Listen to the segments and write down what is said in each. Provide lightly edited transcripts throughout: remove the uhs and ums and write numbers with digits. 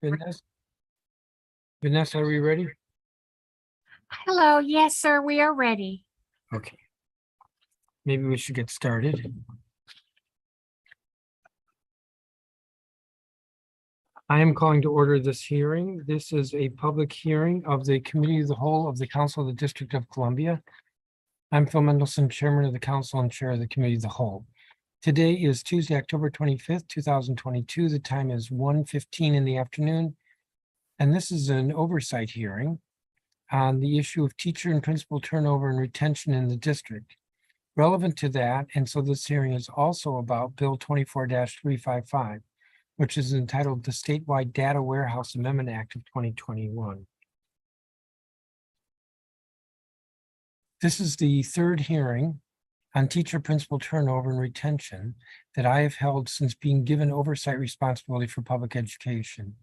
Vanessa, are we ready? Hello, yes, sir, we are ready. Okay. Maybe we should get started. I am calling to order this hearing. This is a public hearing of the Committee of the Whole of the Council of the District of Columbia. I'm Phil Mendelson, Chairman of the Council and Chair of the Committee of the Whole. Today is Tuesday, October 25th, 2022. The time is 1:15 in the afternoon. And this is an oversight hearing on the issue of teacher and principal turnover and retention in the district. Relevant to that, and so this hearing is also about Bill 24-355, which is entitled the Statewide Data Warehouse Amendment Act of 2021. This is the third hearing on teacher principal turnover and retention that I have held since being given oversight responsibility for public education.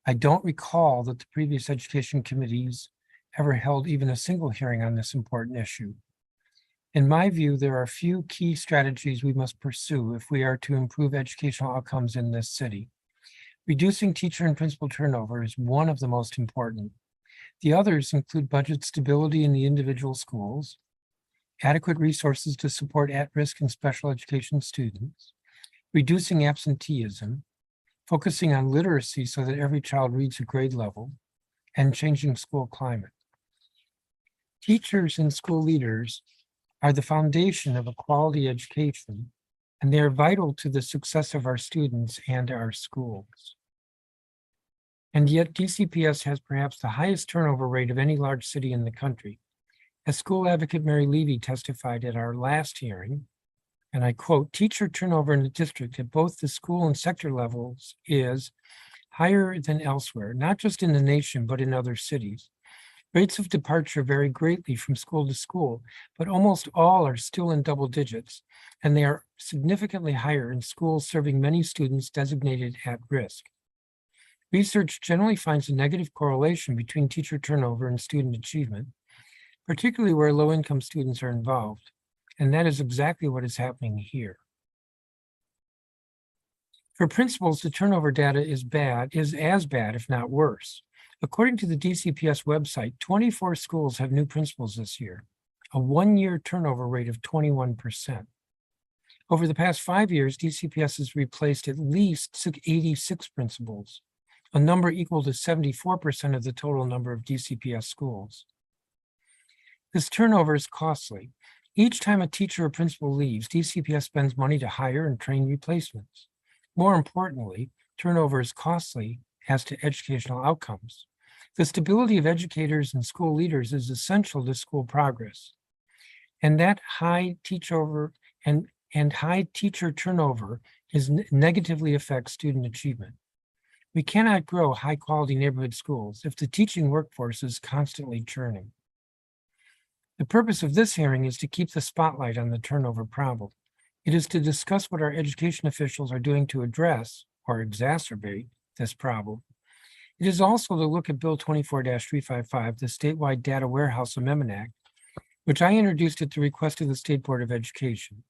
I don't recall that the previous education committees ever held even a single hearing on this important issue. In my view, there are a few key strategies we must pursue if we are to improve educational outcomes in this city. Reducing teacher and principal turnover is one of the most important. The others include budget stability in the individual schools, adequate resources to support at-risk and special education students, reducing absenteeism, focusing on literacy so that every child reads at grade level, and changing school climate. Teachers and school leaders are the foundation of a quality education, and they are vital to the success of our students and our schools. And yet DCPS has perhaps the highest turnover rate of any large city in the country. As school advocate Mary Levy testified at our last hearing, and I quote, teacher turnover in the district at both the school and sector levels is higher than elsewhere, not just in the nation, but in other cities. Rates of departure vary greatly from school to school, but almost all are still in double digits, and they are significantly higher in schools serving many students designated at risk. Research generally finds a negative correlation between teacher turnover and student achievement, particularly where low-income students are involved, and that is exactly what is happening here. For principals, the turnover data is as bad, if not worse. According to the DCPS website, 24 schools have new principals this year, a one-year turnover rate of 21%. Over the past 5 years, DCPS has replaced at least 86 principals, a number equal to 74% of the total number of DCPS schools. This turnover is costly. Each time a teacher or principal leaves, DCPS spends money to hire and train replacements. More importantly, turnover is costly as to educational outcomes. The stability of educators and school leaders is essential to school progress. And that high teacher turnover negatively affects student achievement. We cannot grow high-quality neighborhood schools if the teaching workforce is constantly churning. The purpose of this hearing is to keep the spotlight on the turnover problem. It is to discuss what our education officials are doing to address or exacerbate this problem. It is also to look at Bill 24-355, the Statewide Data Warehouse Amendment Act, which I introduced at the request of the State Board of Education.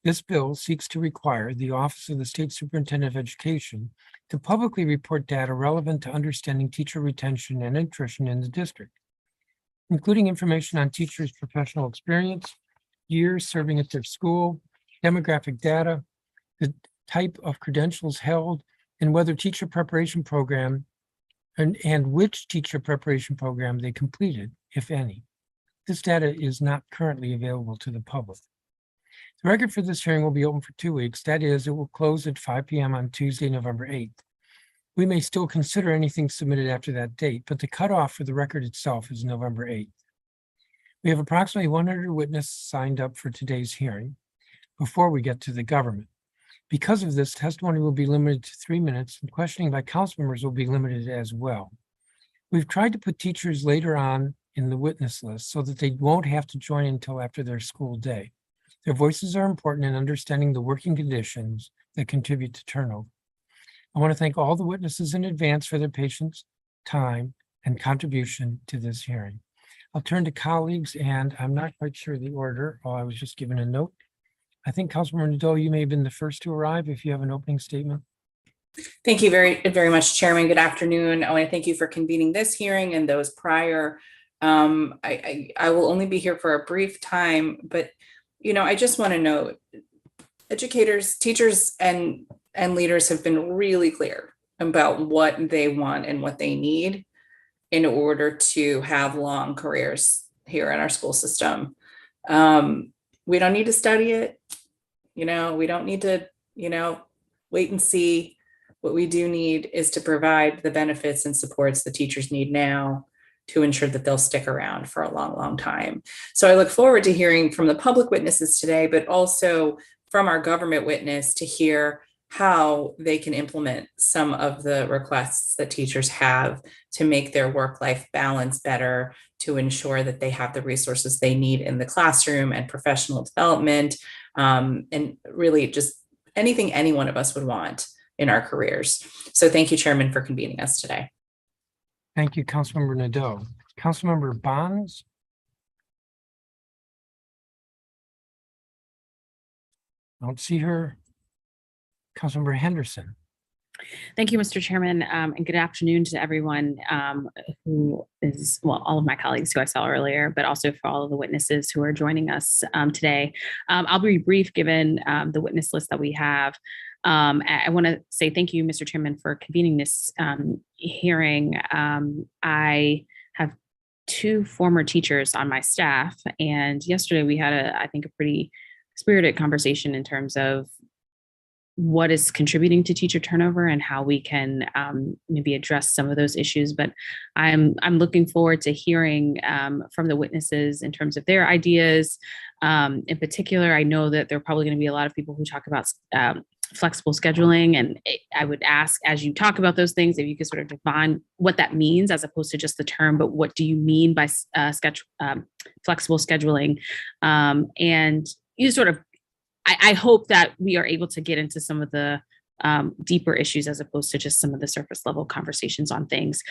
This bill seeks to require the Office of the State Superintendent of Education to publicly report data relevant to understanding teacher retention and attrition in the district, including information on teachers' professional experience, years serving at their school, demographic data, the type of credentials held, and whether teacher preparation program and which teacher preparation program they completed, if any. This data is not currently available to the public. The record for this hearing will be open for 2 weeks. That is, it will close at 5 p.m. on Tuesday, November 8th. We may still consider anything submitted after that date, but the cutoff for the record itself is November 8th. We have approximately 100 witnesses signed up for today's hearing before we get to the government. Because of this, testimony will be limited to 3 minutes, and questioning by council members will be limited as well. We've tried to put teachers later on in the witness list so that they won't have to join until after their school day. Their voices are important in understanding the working conditions that contribute to turnover. I want to thank all the witnesses in advance for their patience, time, and contribution to this hearing. I'll turn to colleagues, and I'm not quite sure the order. I was just given a note. I think Councilmember Nadeau, you may have been the first to arrive if you have an opening statement. Thank you very, very much, Chairman. Good afternoon. I want to thank you for convening this hearing and those prior. I will only be here for a brief time, but I just want to note, educators, teachers, and leaders have been really clear about what they want and what they need in order to have long careers here in our school system. We don't need to study it. We don't need to, wait and see. What we do need is to provide the benefits and supports the teachers need now to ensure that they'll stick around for a long, long time. So I look forward to hearing from the public witnesses today, but also from our government witness to hear how they can implement some of the requests that teachers have to make their work-life balance better, to ensure that they have the resources they need in the classroom and professional development, and really just anything any one of us would want in our careers. So thank you, Chairman, for convening us today. Thank you, Councilmember Nadeau. Councilmember Bonds? I don't see her. Councilmember Henderson? Thank you, Mr. Chairman, and good afternoon to everyone who is, well, all of my colleagues who I saw earlier, but also for all of the witnesses who are joining us today. I'll be brief given the witness list that we have. I want to say thank you, Mr. Chairman, for convening this hearing. I have two former teachers on my staff, and yesterday we had I think a pretty spirited conversation in terms of what is contributing to teacher turnover and how we can maybe address some of those issues. But I'm looking forward to hearing from the witnesses in terms of their ideas. In particular, I know that there are probably going to be a lot of people who talk about flexible scheduling. And I would ask, as you talk about those things, if you could sort of define what that means as opposed to just the term, but what do you mean by flexible scheduling? And you sort of, I hope that we are able to get into some of the deeper issues as opposed to just some of the surface level conversations on things.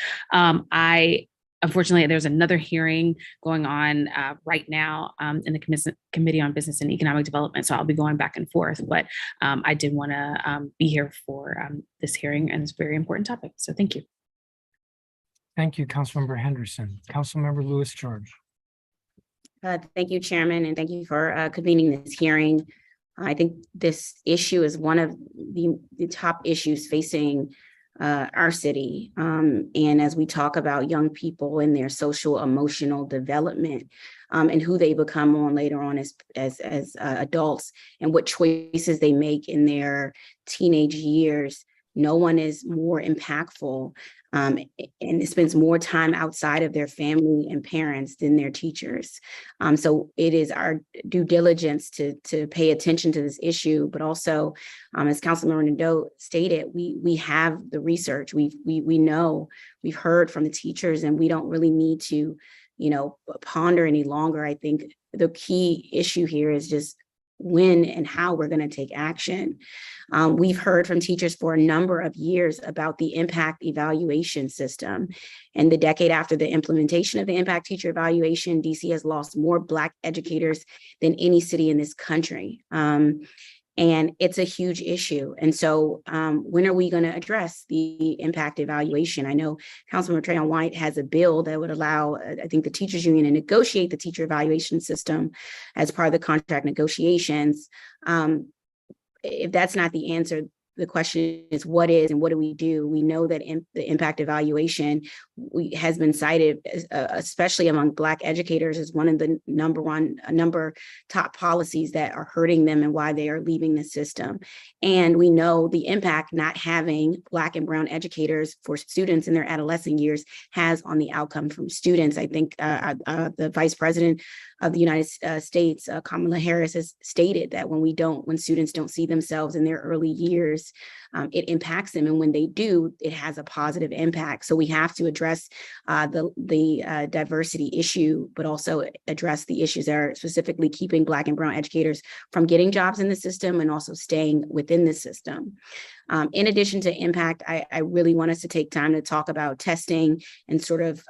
Unfortunately, there's another hearing going on right now in the Committee on Business and Economic Development, so I'll be going back and forth, but I did want to be here for this hearing, and it's a very important topic, so thank you. Thank you, Councilmember Henderson. Councilmember Louis George. Thank you, Chairman, and thank you for convening this hearing. I think this issue is one of the top issues facing our city. And as we talk about young people and their social emotional development and who they become on later on as adults and what choices they make in their teenage years, no one is more impactful and spends more time outside of their family and parents than their teachers. So it is our due diligence to pay attention to this issue, but also, as Councilmember Nadeau stated, we have the research. We know, we've heard from the teachers, and we don't really need to, ponder any longer. I think the key issue here is just when and how we're going to take action. We've heard from teachers for a number of years about the impact evaluation system. And the decade after the implementation of the impact teacher evaluation, DC has lost more Black educators than any city in this country. And it's a huge issue. And so when are we going to address the impact evaluation? I know Councilmember Trayon White has a bill that would allow, I think, the teachers union to negotiate the teacher evaluation system as part of the contract negotiations. If that's not the answer, the question is what is and what do we do? We know that the impact evaluation has been cited, especially among Black educators, as one of the number top policies that are hurting them and why they are leaving the system. And we know the impact not having Black and Brown educators for students in their adolescent years has on the outcome from students. I think the Vice President of the United States, Kamala Harris, has stated that when students don't see themselves in their early years, it impacts them. And when they do, it has a positive impact. So we have to address the diversity issue, but also address the issues that are specifically keeping Black and Brown educators from getting jobs in the system and also staying within the system. In addition to impact, I really want us to take time to talk about testing and sort of,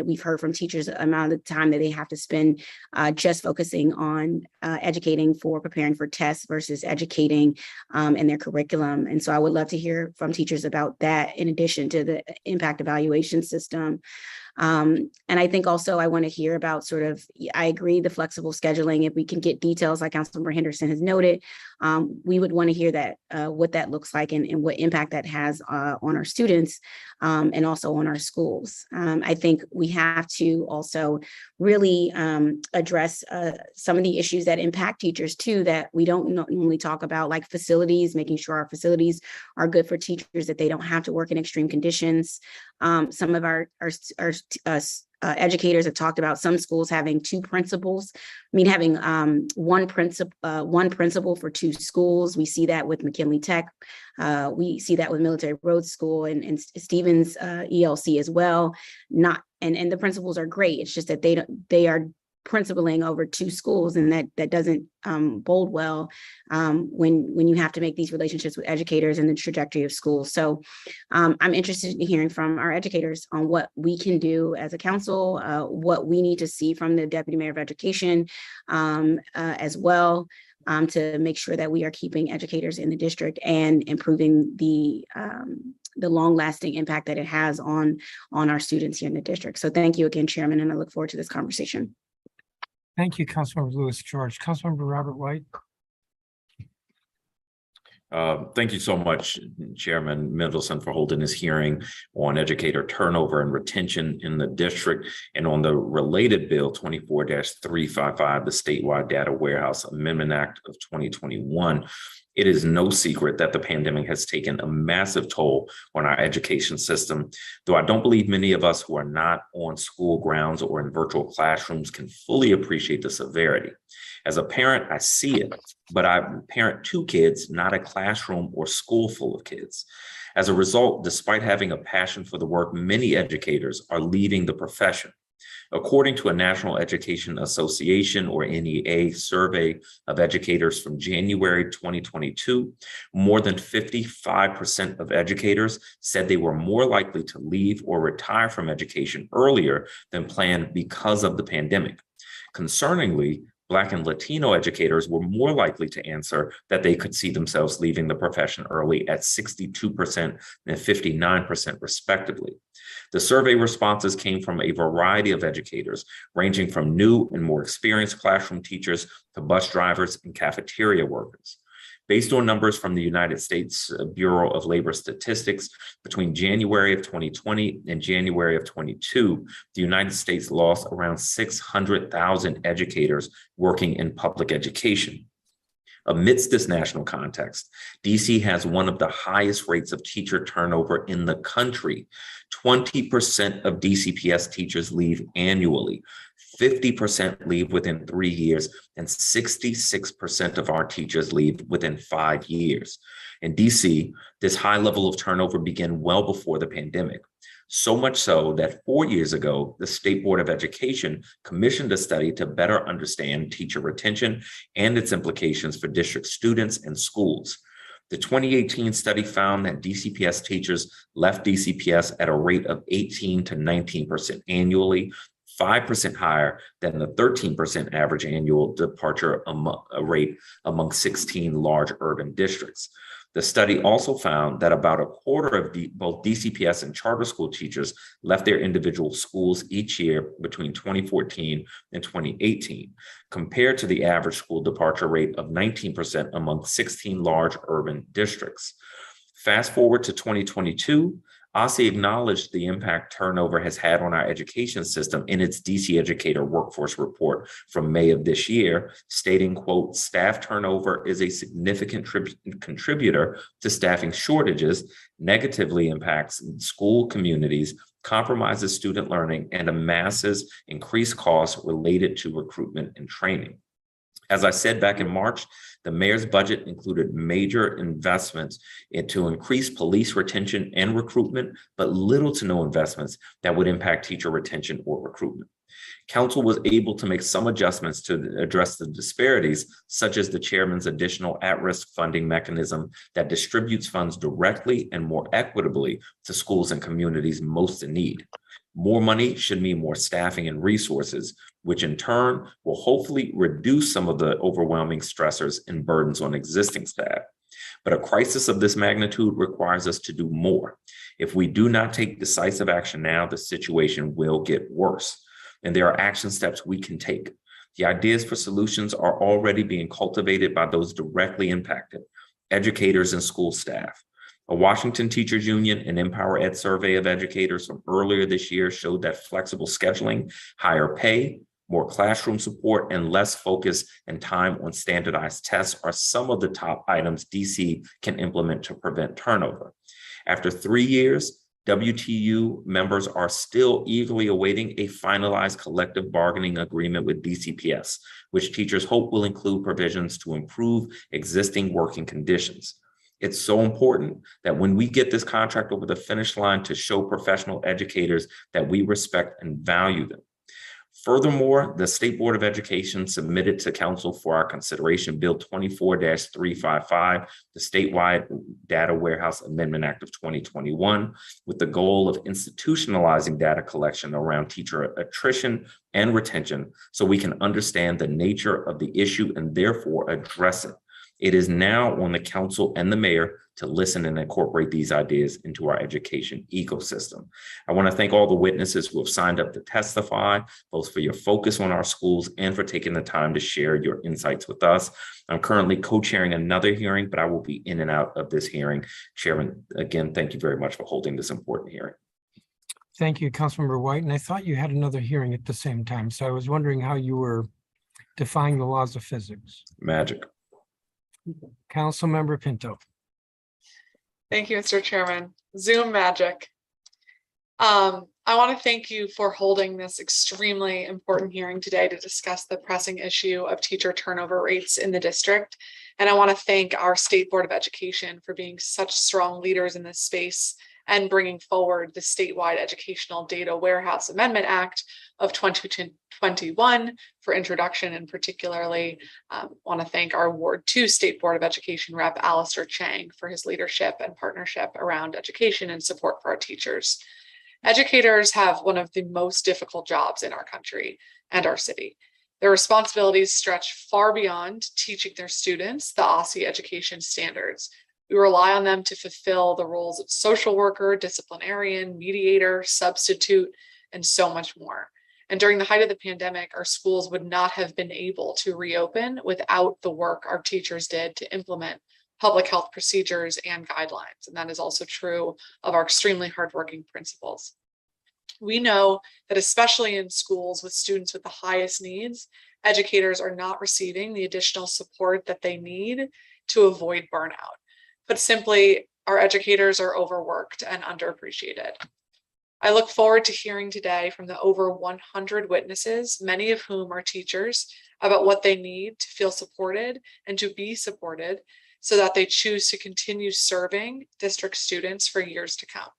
we've heard from teachers the amount of time that they have to spend just focusing on educating for preparing for tests versus educating in their curriculum. And so I would love to hear from teachers about that in addition to the impact evaluation system. And I think also I want to hear about sort of, I agree, the flexible scheduling. If we can get details like Councilmember Henderson has noted, we would want to hear that, what that looks like and what impact that has on our students and also on our schools. I think we have to also really address some of the issues that impact teachers too, that we don't normally talk about, like facilities, making sure our facilities are good for teachers, that they don't have to work in extreme conditions. Some of our educators have talked about some schools having two principals. I mean, having one principal for two schools. We see that with McKinley Tech. We see that with Military Road School and Stevens ELC as well. And the principals are great. It's just that they are principaling over two schools, and that doesn't bode well when you have to make these relationships with educators and the trajectory of schools. So I'm interested in hearing from our educators on what we can do as a council, what we need to see from the Deputy Mayor of Education as well, to make sure that we are keeping educators in the district and improving the long-lasting impact that it has on our students here in the district. So thank you again, Chairman, and I look forward to this conversation. Thank you, Councilmember Lewis George. Councilmember Robert White. Thank you so much, Chairman Mendelson, for holding this hearing on educator turnover and retention in the district and on the related bill 24-355, the Statewide Data Warehouse Amendment Act of 2021. It is no secret that the pandemic has taken a massive toll on our education system, though I don't believe many of us who are not on school grounds or in virtual classrooms can fully appreciate the severity. As a parent, I see it, but I parent two kids, not a classroom or school full of kids. As a result, despite having a passion for the work, many educators are leaving the profession. According to a National Education Association or NEA survey of educators from January 2022, more than 55% of educators said they were more likely to leave or retire from education earlier than planned because of the pandemic. Concerningly, Black and Latino educators were more likely to answer that they could see themselves leaving the profession early at 62% and 59% respectively. The survey responses came from a variety of educators, ranging from new and more experienced classroom teachers to bus drivers and cafeteria workers. Based on numbers from the United States Bureau of Labor Statistics, between January of 2020 and January of 22, the United States lost around 600,000 educators working in public education. Amidst this national context, DC has one of the highest rates of teacher turnover in the country. 20% of DCPS teachers leave annually. 50% leave within 3 years, and 66% of our teachers leave within 5 years. In DC, this high level of turnover began well before the pandemic. So much so that 4 years ago, the State Board of Education commissioned a study to better understand teacher retention and its implications for district students and schools. The 2018 study found that DCPS teachers left DCPS at a rate of 18 to 19% annually, 5% higher than the 13% average annual departure rate among 16 large urban districts. The study also found that about a quarter of both DCPS and charter school teachers left their individual schools each year between 2014 and 2018, compared to the average school departure rate of 19% among 16 large urban districts. Fast forward to 2022, OSSE acknowledged the impact turnover has had on our education system in its DC Educator Workforce Report from May of this year, stating, quote, staff turnover is a significant contributor to staffing shortages, negatively impacts school communities, compromises student learning, and amasses increased costs related to recruitment and training. As I said back in March, the mayor's budget included major investments to increase police retention and recruitment, but little to no investments that would impact teacher retention or recruitment. Council was able to make some adjustments to address the disparities, such as the chairman's additional at-risk funding mechanism that distributes funds directly and more equitably to schools and communities most in need. More money should mean more staffing and resources, which in turn will hopefully reduce some of the overwhelming stressors and burdens on existing staff. But a crisis of this magnitude requires us to do more. If we do not take decisive action now, the situation will get worse. And there are action steps we can take. The ideas for solutions are already being cultivated by those directly impacted, educators and school staff. A Washington Teachers Union and Empower Ed survey of educators from earlier this year showed that flexible scheduling, higher pay, more classroom support, and less focus and time on standardized tests are some of the top items DC can implement to prevent turnover. After 3 years, WTU members are still eagerly awaiting a finalized collective bargaining agreement with DCPS, which teachers hope will include provisions to improve existing working conditions. It's so important that when we get this contract over the finish line to show professional educators that we respect and value them. Furthermore, the State Board of Education submitted to Council for our consideration Bill 24-355, the Statewide Data Warehouse Amendment Act of 2021, with the goal of institutionalizing data collection around teacher attrition and retention so we can understand the nature of the issue and therefore address it. It is now on the council and the mayor to listen and incorporate these ideas into our education ecosystem. I want to thank all the witnesses who have signed up to testify, both for your focus on our schools and for taking the time to share your insights with us. I'm currently co-chairing another hearing, but I will be in and out of this hearing. Chairman, again, thank you very much for holding this important hearing. Thank you, Councilmember White. And I thought you had another hearing at the same time. So I was wondering how you were defying the laws of physics. Magic. Councilmember Pinto. Thank you, Mr. Chairman. Zoom magic. I want to thank you for holding this extremely important hearing today to discuss the pressing issue of teacher turnover rates in the district. And I want to thank our State Board of Education for being such strong leaders in this space and bringing forward the Statewide Educational Data Warehouse Amendment Act of 2021 for introduction, and particularly want to thank our Ward 2 State Board of Education rep, Alistair Chang, for his leadership and partnership around education and support for our teachers. Educators have one of the most difficult jobs in our country and our city. Their responsibilities stretch far beyond teaching their students the OSCE education standards. We rely on them to fulfill the roles of social worker, disciplinarian, mediator, substitute, and so much more. And during the height of the pandemic, our schools would not have been able to reopen without the work our teachers did to implement public health procedures and guidelines. And that is also true of our extremely hardworking principals. We know that especially in schools with students with the highest needs, educators are not receiving the additional support that they need to avoid burnout. But simply, our educators are overworked and underappreciated. I look forward to hearing today from the over 100 witnesses, many of whom are teachers, about what they need to feel supported and to be supported so that they choose to continue serving district students for years to come.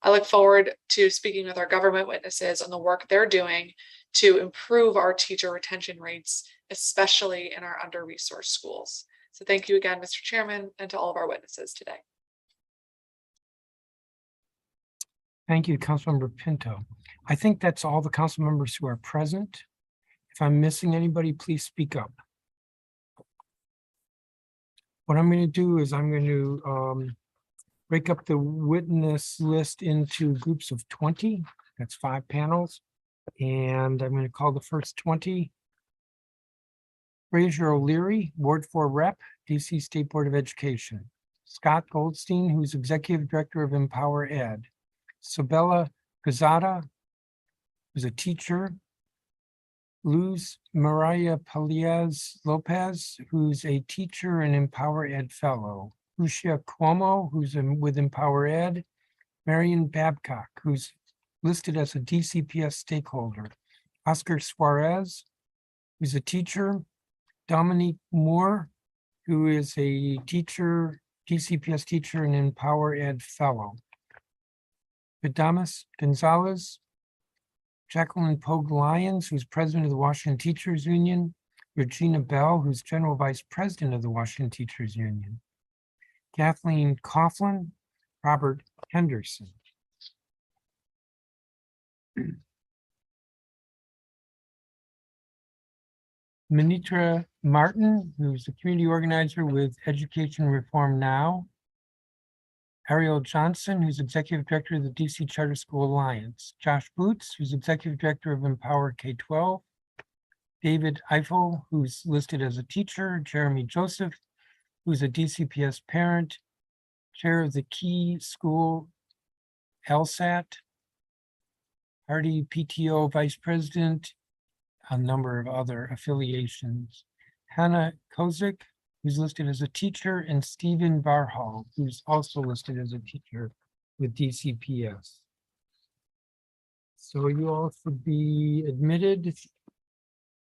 I look forward to speaking with our government witnesses on the work they're doing to improve our teacher retention rates, especially in our under-resourced schools. So thank you again, Mr. Chairman, and to all of our witnesses today. Thank you, Councilmember Pinto. I think that's all the council members who are present. If I'm missing anybody, please speak up. What I'm going to do is I'm going to break up the witness list into groups of 20. That's 5 panels. And I'm going to call the first 20. Fraser O'Leary, Ward 4 Rep, DC State Board of Education. Scott Goldstein, who's Executive Director of Empower Ed. Sabella Gazada, who's a teacher. Luz Maria Palias Lopez, who's a teacher and Empower Ed Fellow. Lucia Cuomo, who's with Empower Ed. Marion Babcock, who's listed as a DCPS stakeholder. Oscar Suarez, who's a teacher. Dominique Moore, who is a teacher, DCPS teacher and Empower Ed Fellow. Vidamas Gonzalez, Jacqueline Pogue Lyons, who's president of the Washington Teachers Union. Regina Bell, who's general vice president of the Washington Teachers Union. Kathleen Coughlin, Robert Henderson. Minitra Martin, who's the community organizer with Education Reform Now. Ariel Johnson, who's executive director of the DC Charter School Alliance. Josh Boots, who's executive director of Empower K-12. David Eiffel, who's listed as a teacher. Jeremy Joseph, who's a DCPS parent. Chair of the Key School LSAT. Hardy PTO Vice President, a number of other affiliations. Hannah Kozik, who's listed as a teacher, and Stephen Barhall, who's also listed as a teacher with DCPS. So you all should be admitted.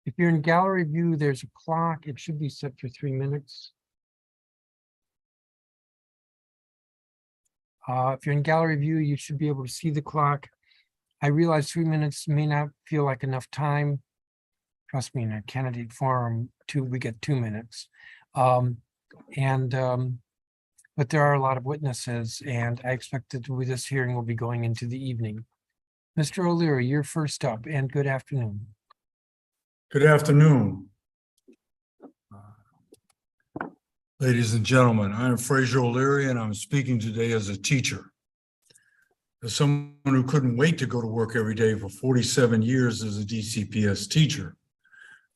If you're in gallery view, there's a clock. It should be set for 3 minutes. If you're in gallery view, you should be able to see the clock. I realize 3 minutes may not feel like enough time. Trust me, in a candidate forum, we get 2 minutes. But there are a lot of witnesses, and I expect that this hearing will be going into the evening. Mr. O'Leary, you're first up, and good afternoon. Good afternoon. Ladies and gentlemen, I am Fraser O'Leary, and I'm speaking today as a teacher. As someone who couldn't wait to go to work every day for 47 years as a DCPS teacher,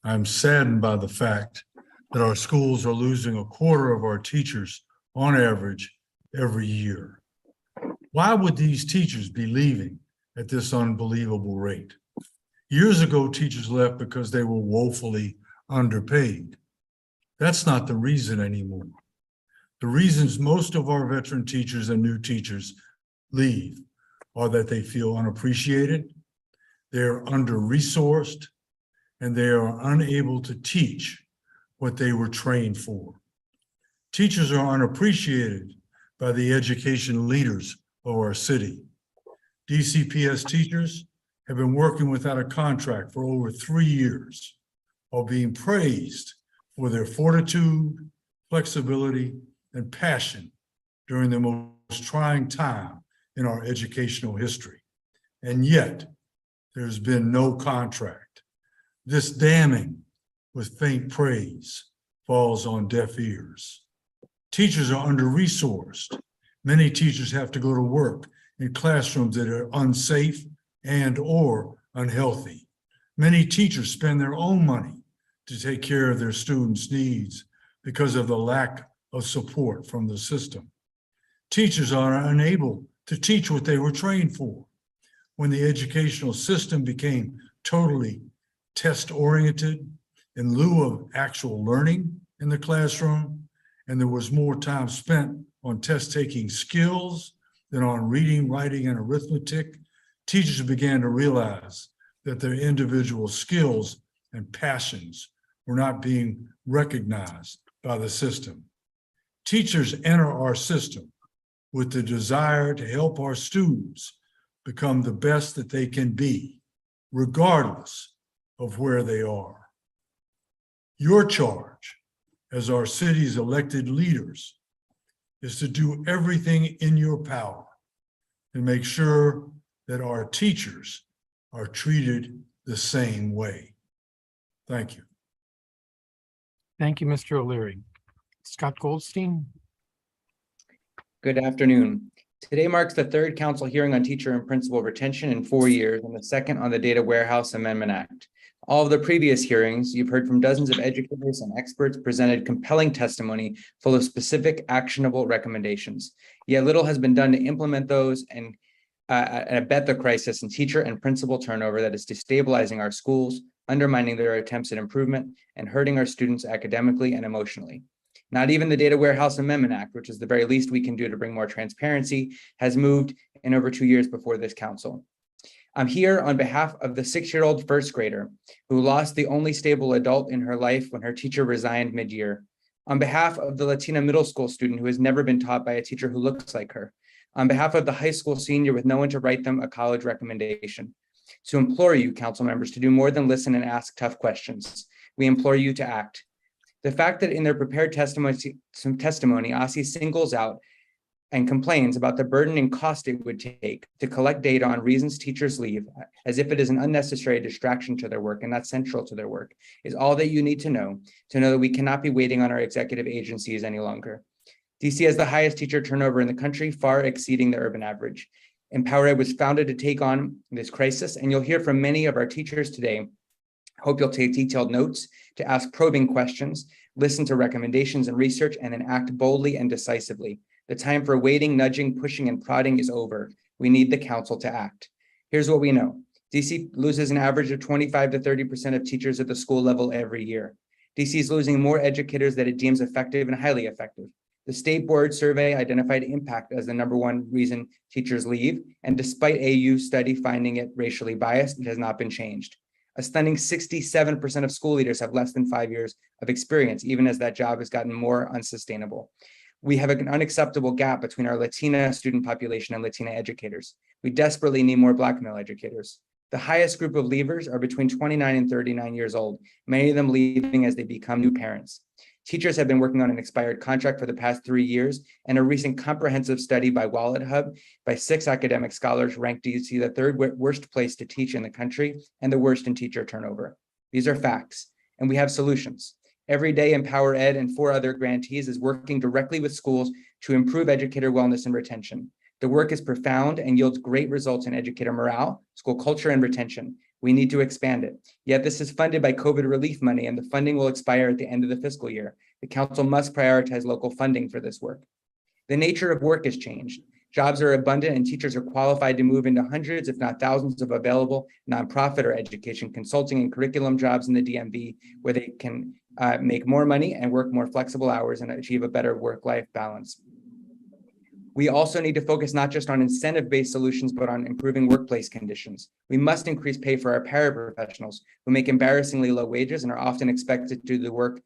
I'm saddened by the fact that our schools are losing a quarter of our teachers on average every year. Why would these teachers be leaving at this unbelievable rate? Years ago, teachers left because they were woefully underpaid. That's not the reason anymore. The reasons most of our veteran teachers and new teachers leave are that they feel unappreciated, they're under-resourced, and they are unable to teach what they were trained for. Teachers are unappreciated by the education leaders of our city. DCPS teachers have been working without a contract for over 3 years, while being praised for their fortitude, flexibility, and passion during the most trying time in our educational history. And yet, there's been no contract. This damning with faint praise falls on deaf ears. Teachers are under-resourced. Many teachers have to go to work in classrooms that are unsafe and/or unhealthy. Many teachers spend their own money to take care of their students' needs because of the lack of support from the system. Teachers are unable to teach what they were trained for. When the educational system became totally test-oriented in lieu of actual learning in the classroom, and there was more time spent on test-taking skills than on reading, writing, and arithmetic, teachers began to realize that their individual skills and passions were not being recognized by the system. Teachers enter our system with the desire to help our students become the best that they can be, regardless of where they are. Your charge as our city's elected leaders is to do everything in your power to make sure that our teachers are treated the same way. Thank you. Thank you, Mr. O'Leary. Scott Goldstein. Good afternoon. Today marks the third council hearing on teacher and principal retention in 4 years and the second on the Data Warehouse Amendment Act. All of the previous hearings, you've heard from dozens of educators and experts presented compelling testimony full of specific actionable recommendations. Yet little has been done to implement those and abet the crisis in teacher and principal turnover that is destabilizing our schools, undermining their attempts at improvement, and hurting our students academically and emotionally. Not even the Data Warehouse Amendment Act, which is the very least we can do to bring more transparency, has moved in over 2 years before this council. I'm here on behalf of the 6-year-old first grader who lost the only stable adult in her life when her teacher resigned mid-year. On behalf of the Latina middle school student who has never been taught by a teacher who looks like her. On behalf of the high school senior with no one to write them a college recommendation. To implore you, council members, to do more than listen and ask tough questions. We implore you to act. The fact that in their prepared testimony, OSSE singles out and complains about the burden and cost it would take to collect data on reasons teachers leave, as if it is an unnecessary distraction to their work and not central to their work, is all that you need to know that we cannot be waiting on our executive agencies any longer. DC has the highest teacher turnover in the country, far exceeding the urban average. EmpowerEd was founded to take on this crisis, and you'll hear from many of our teachers today. Hope you'll take detailed notes to ask probing questions, listen to recommendations and research, and then act boldly and decisively. The time for waiting, nudging, pushing, and prodding is over. We need the council to act. Here's what we know. DC loses an average of 25 to 30% of teachers at the school level every year. DC is losing more educators that it deems effective and highly effective. The state board survey identified impact as the #1 reason teachers leave, and despite AU study finding it racially biased, it has not been changed. A stunning 67% of school leaders have less than 5 years of experience, even as that job has gotten more unsustainable. We have an unacceptable gap between our Latina student population and Latina educators. We desperately need more Black male educators. The highest group of leavers are between 29 and 39 years old, many of them leaving as they become new parents. Teachers have been working on an expired contract for the past 3 years, and a recent comprehensive study by WalletHub by 6 academic scholars ranked DC the 3rd worst place to teach in the country and the worst in teacher turnover. These are facts, and we have solutions. Every day, EmpowerEd and 4 other grantees is working directly with schools to improve educator wellness and retention. The work is profound and yields great results in educator morale, school culture, and retention. We need to expand it. Yet this is funded by COVID relief money, and the funding will expire at the end of the fiscal year. The council must prioritize local funding for this work. The nature of work has changed. Jobs are abundant and teachers are qualified to move into hundreds, if not thousands, of available nonprofit or education consulting and curriculum jobs in the DMV, where they can make more money and work more flexible hours and achieve a better work-life balance. We also need to focus not just on incentive-based solutions, but on improving workplace conditions. We must increase pay for our paraprofessionals who make embarrassingly low wages and are often expected to do the work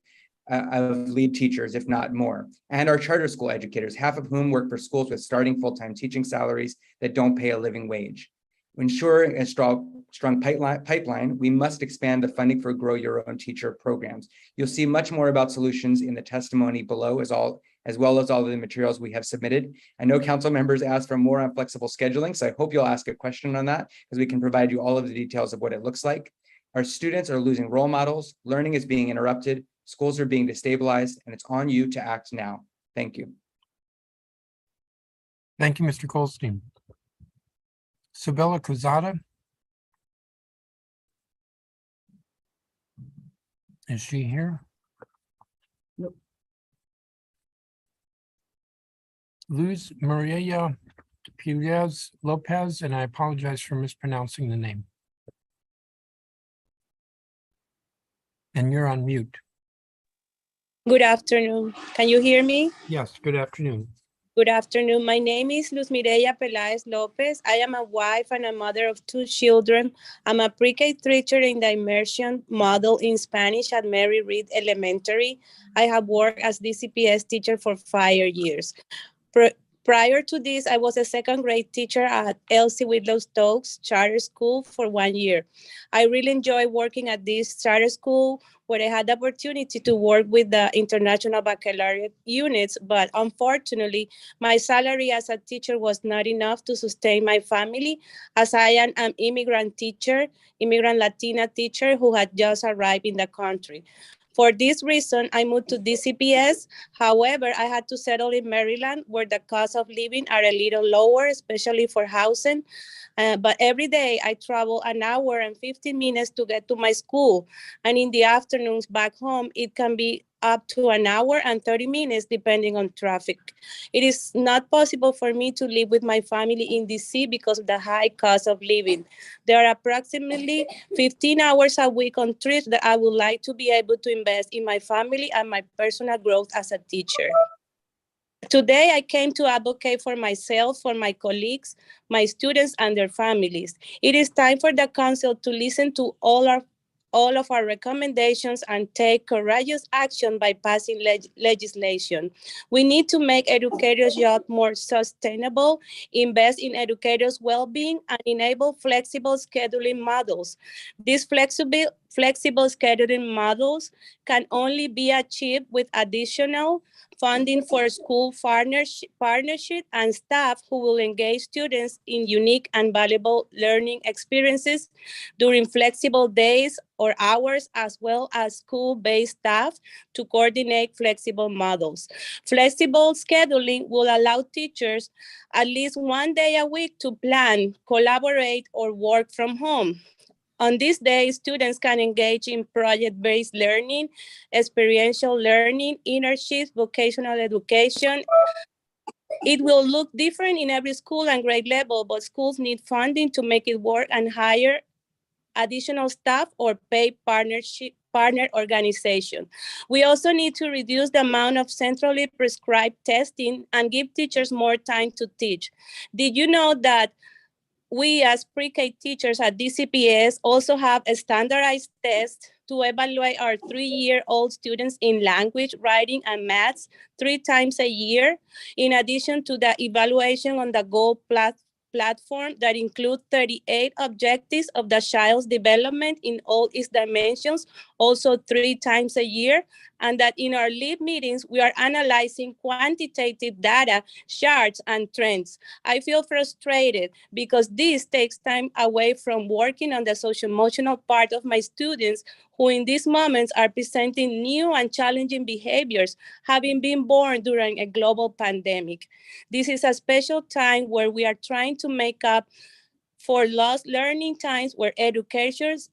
of lead teachers, if not more, and our charter school educators, half of whom work for schools with starting full-time teaching salaries that don't pay a living wage. To ensure a strong pipeline, we must expand the funding for Grow Your Own Teacher programs. You'll see much more about solutions in the testimony below, as well as all of the materials we have submitted. I know council members asked for more on flexible scheduling, so I hope you'll ask a question on that, because we can provide you all of the details of what it looks like. Our students are losing role models, learning is being interrupted, schools are being destabilized, and it's on you to act now. Thank you. Thank you, Mr. Goldstein. Sabella Cruzada. Is she here? Nope. Luz Maria Pugliaz Lopez, and I apologize for mispronouncing the name. And you're on mute. Good afternoon. Can you hear me? Yes, good afternoon. Good afternoon. My name is Luz Mireya Peláez Lopez. I am a wife and a mother of 2 children. I'm a pre-K teacher in the immersion model in Spanish at Mary Read Elementary. I have worked as DCPS teacher for 5 years. Prior to this, I was a 2nd grade teacher at Elsie Whitlow Stokes Charter School for 1 year. I really enjoy working at this charter school, where I had the opportunity to work with the international baccalaureate units, but unfortunately, my salary as a teacher was not enough to sustain my family, as I am an immigrant Latina teacher who had just arrived in the country. For this reason, I moved to DCPS. However, I had to settle in Maryland, where the cost of living are a little lower, especially for housing. But every day I travel an hour and 15 minutes to get to my school. And in the afternoons back home, it can be up to an hour and 30 minutes, depending on traffic. It is not possible for me to live with my family in DC because of the high cost of living. There are approximately 15 hours a week on trips that I would like to be able to invest in my family and my personal growth as a teacher. Today, I came to advocate for myself, for my colleagues, my students, and their families. It is time for the council to listen to all of our recommendations and take courageous action by passing legislation. We need to make educators' job more sustainable, invest in educators' well-being, and enable flexible scheduling models. These flexible scheduling models can only be achieved with additional funding for school partnership, and staff who will engage students in unique and valuable learning experiences during flexible days or hours, as well as school-based staff to coordinate flexible models. Flexible scheduling will allow teachers at least one day a week to plan, collaborate, or work from home. On this day, students can engage in project-based learning, experiential learning, internships, vocational education. It will look different in every school and grade level, but schools need funding to make it work and hire additional staff or pay partner organization. We also need to reduce the amount of centrally prescribed testing and give teachers more time to teach. Did you know that we as pre-K teachers at DCPS also have a standardized test to evaluate our 3-year-old students in language, writing, and maths 3 times a year, in addition to the evaluation on the Go platform that include 38 objectives of the child's development in all its dimensions, also 3 times a year, and that in our LEAP meetings, we are analyzing quantitative data, charts, and trends. I feel frustrated because this takes time away from working on the social-emotional part of my students who in these moments are presenting new and challenging behaviors, having been born during a global pandemic. This is a special time where we are trying to make up for lost learning times where educators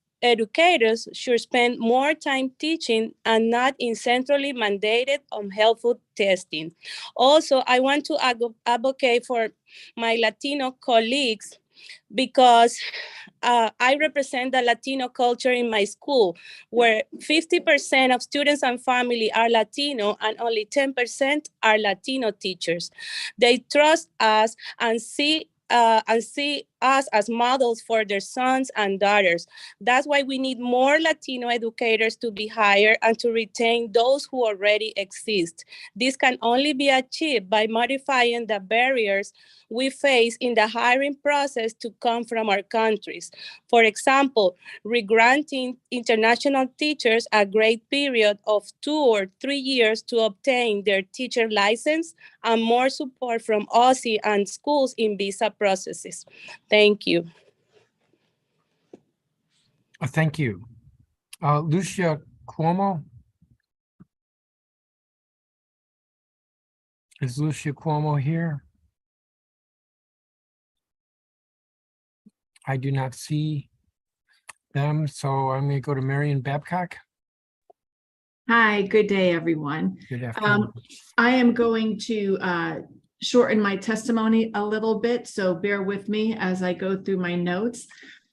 should spend more time teaching and not in centrally mandated unhelpful testing. Also, I want to advocate for my Latino colleagues because I represent the Latino culture in my school, where 50% of students and family are Latino and only 10% are Latino teachers. They trust us and see us as models for their sons and daughters. That's why we need more Latino educators to be hired and to retain those who already exist. This can only be achieved by modifying the barriers we face in the hiring process to come from our countries. For example, regranting international teachers a grace period of 2 or 3 years to obtain their teacher license, and more support from OSSE and schools in visa processes. Thank you. Thank you. Lucia Cuomo. Is Lucia Cuomo here? I do not see them, so I'm going to go to Marion Babcock. Hi, good day, everyone. Good afternoon. I am going to shorten my testimony a little bit, so bear with me as I go through my notes.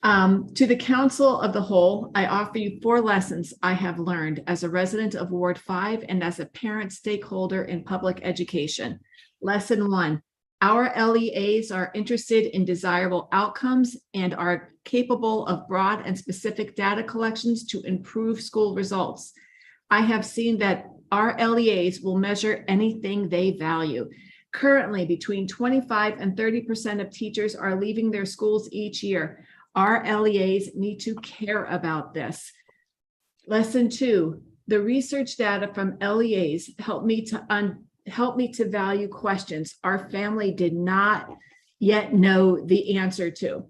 To the Council of the Whole, I offer you 4 lessons I have learned as a resident of Ward 5 and as a parent stakeholder in public education. Lesson 1, our LEAs are interested in desirable outcomes and are capable of broad and specific data collections to improve school results. I have seen that our LEAs will measure anything they value. Currently, between 25 and 30% of teachers are leaving their schools each year. Our LEAs need to care about this. Lesson 2, the research data from LEAs help me to value questions our family did not yet know the answer to.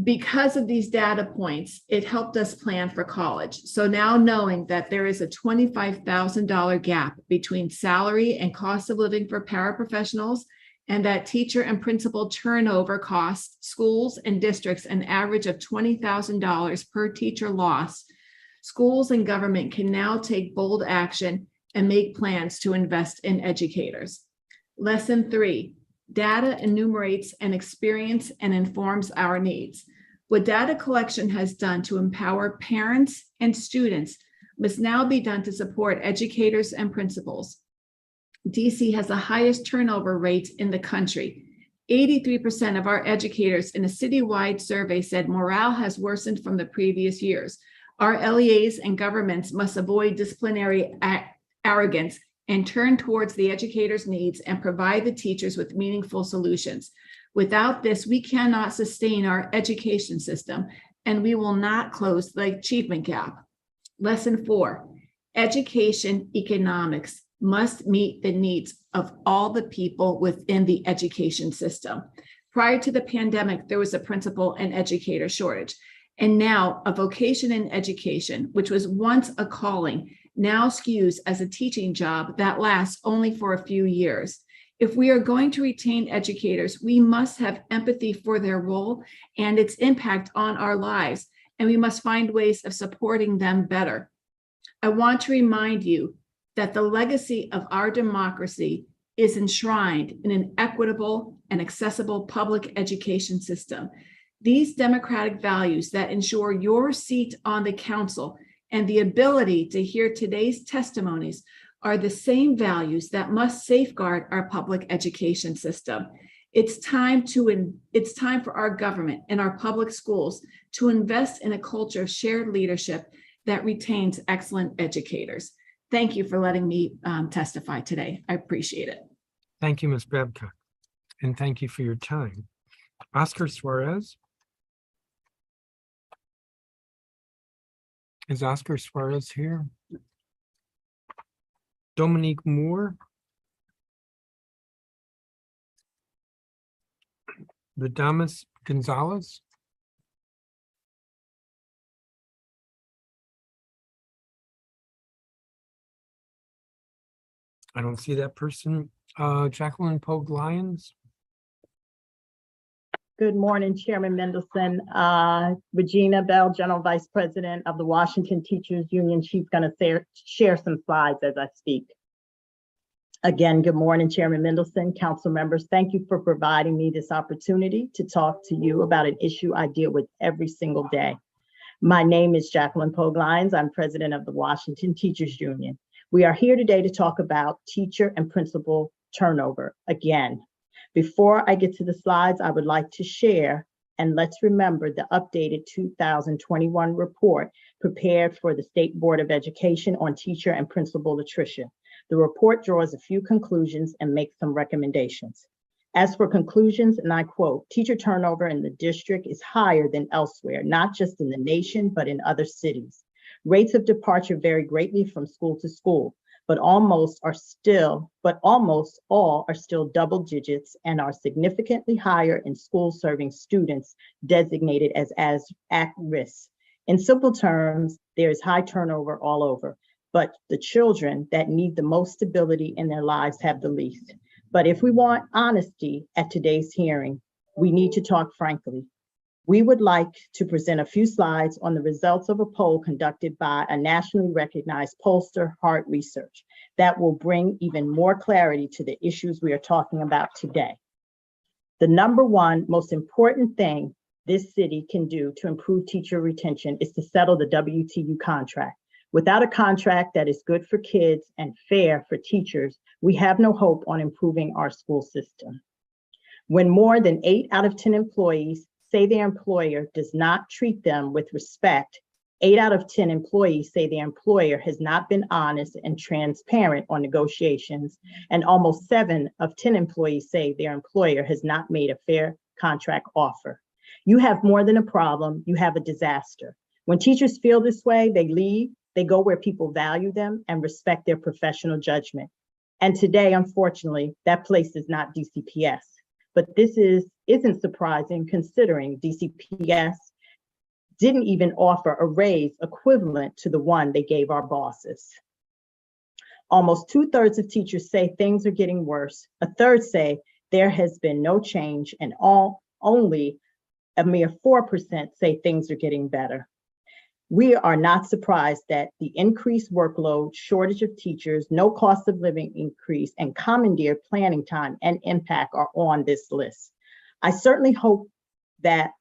Because of these data points, it helped us plan for college. So now knowing that there is a $25,000 gap between salary and cost of living for paraprofessionals, and that teacher and principal turnover costs schools and districts an average of $20,000 per teacher loss, schools and government can now take bold action and make plans to invest in educators. Lesson 3, data enumerates an experience and informs our needs. What data collection has done to empower parents and students must now be done to support educators and principals. DC has the highest turnover rate in the country. 83% of our educators in a citywide survey said morale has worsened from the previous years. Our LEAs and governments must avoid disciplinary arrogance and turn towards the educators' needs and provide the teachers with meaningful solutions. Without this, we cannot sustain our education system, and we will not close the achievement gap. Lesson 4, education economics must meet the needs of all the people within the education system. Prior to the pandemic, there was a principal and educator shortage. And now a vocation in education, which was once a calling, now skews as a teaching job that lasts only for a few years. If we are going to retain educators, we must have empathy for their role and its impact on our lives, and we must find ways of supporting them better. I want to remind you that the legacy of our democracy is enshrined in an equitable and accessible public education system. These democratic values that ensure your seat on the council and the ability to hear today's testimonies are the same values that must safeguard our public education system. It's time for our government and our public schools to invest in a culture of shared leadership that retains excellent educators. Thank you for letting me testify today. I appreciate it. Thank you, Ms. Babcock, and thank you for your time. Oscar Suarez. Is Oscar Suarez here? Dominique Moore. Radamas Gonzalez. I don't see that person. Jacqueline Pogue Lyons. Good morning, Chairman Mendelson. Regina Bell, General Vice President of the Washington Teachers Union. She's going to share some slides as I speak. Again, good morning, Chairman Mendelson, council members. Thank you for providing me this opportunity to talk to you about an issue I deal with every single day. My name is Jacqueline Pogue Lyons. I'm president of the Washington Teachers Union. We are here today to talk about teacher and principal turnover again. Before I get to the slides, I would like to share, and let's remember the updated 2021 report prepared for the State Board of Education on teacher and principal attrition. The report draws a few conclusions and makes some recommendations. As for conclusions, and I quote, teacher turnover in the district is higher than elsewhere, not just in the nation, but in other cities. Rates of departure vary greatly from school to school, but almost all are still double digits and are significantly higher in schools serving students designated as at risk. In simple terms, there is high turnover all over, but the children that need the most stability in their lives have the least. But if we want honesty at today's hearing, we need to talk frankly. We would like to present a few slides on the results of a poll conducted by a nationally recognized pollster, Hart Research, that will bring even more clarity to the issues we are talking about today. The number one most important thing this city can do to improve teacher retention is to settle the WTU contract. Without a contract that is good for kids and fair for teachers, we have no hope on improving our school system. When more than 8 out of 10 employees say their employer does not treat them with respect, 8 out of 10 employees say their employer has not been honest and transparent on negotiations, and almost 7 of 10 employees say their employer has not made a fair contract offer. You have more than a problem, you have a disaster. When teachers feel this way, they leave, they go where people value them and respect their professional judgment. And today, unfortunately, that place is not DCPS. But this isn't surprising considering DCPS didn't even offer a raise equivalent to the one they gave our bosses. Almost 2/3 of teachers say things are getting worse. A third say there has been no change, and only a mere 4% say things are getting better. We are not surprised that the increased workload, shortage of teachers, no cost of living increase, and commandeered planning time and impact are on this list. I certainly hope that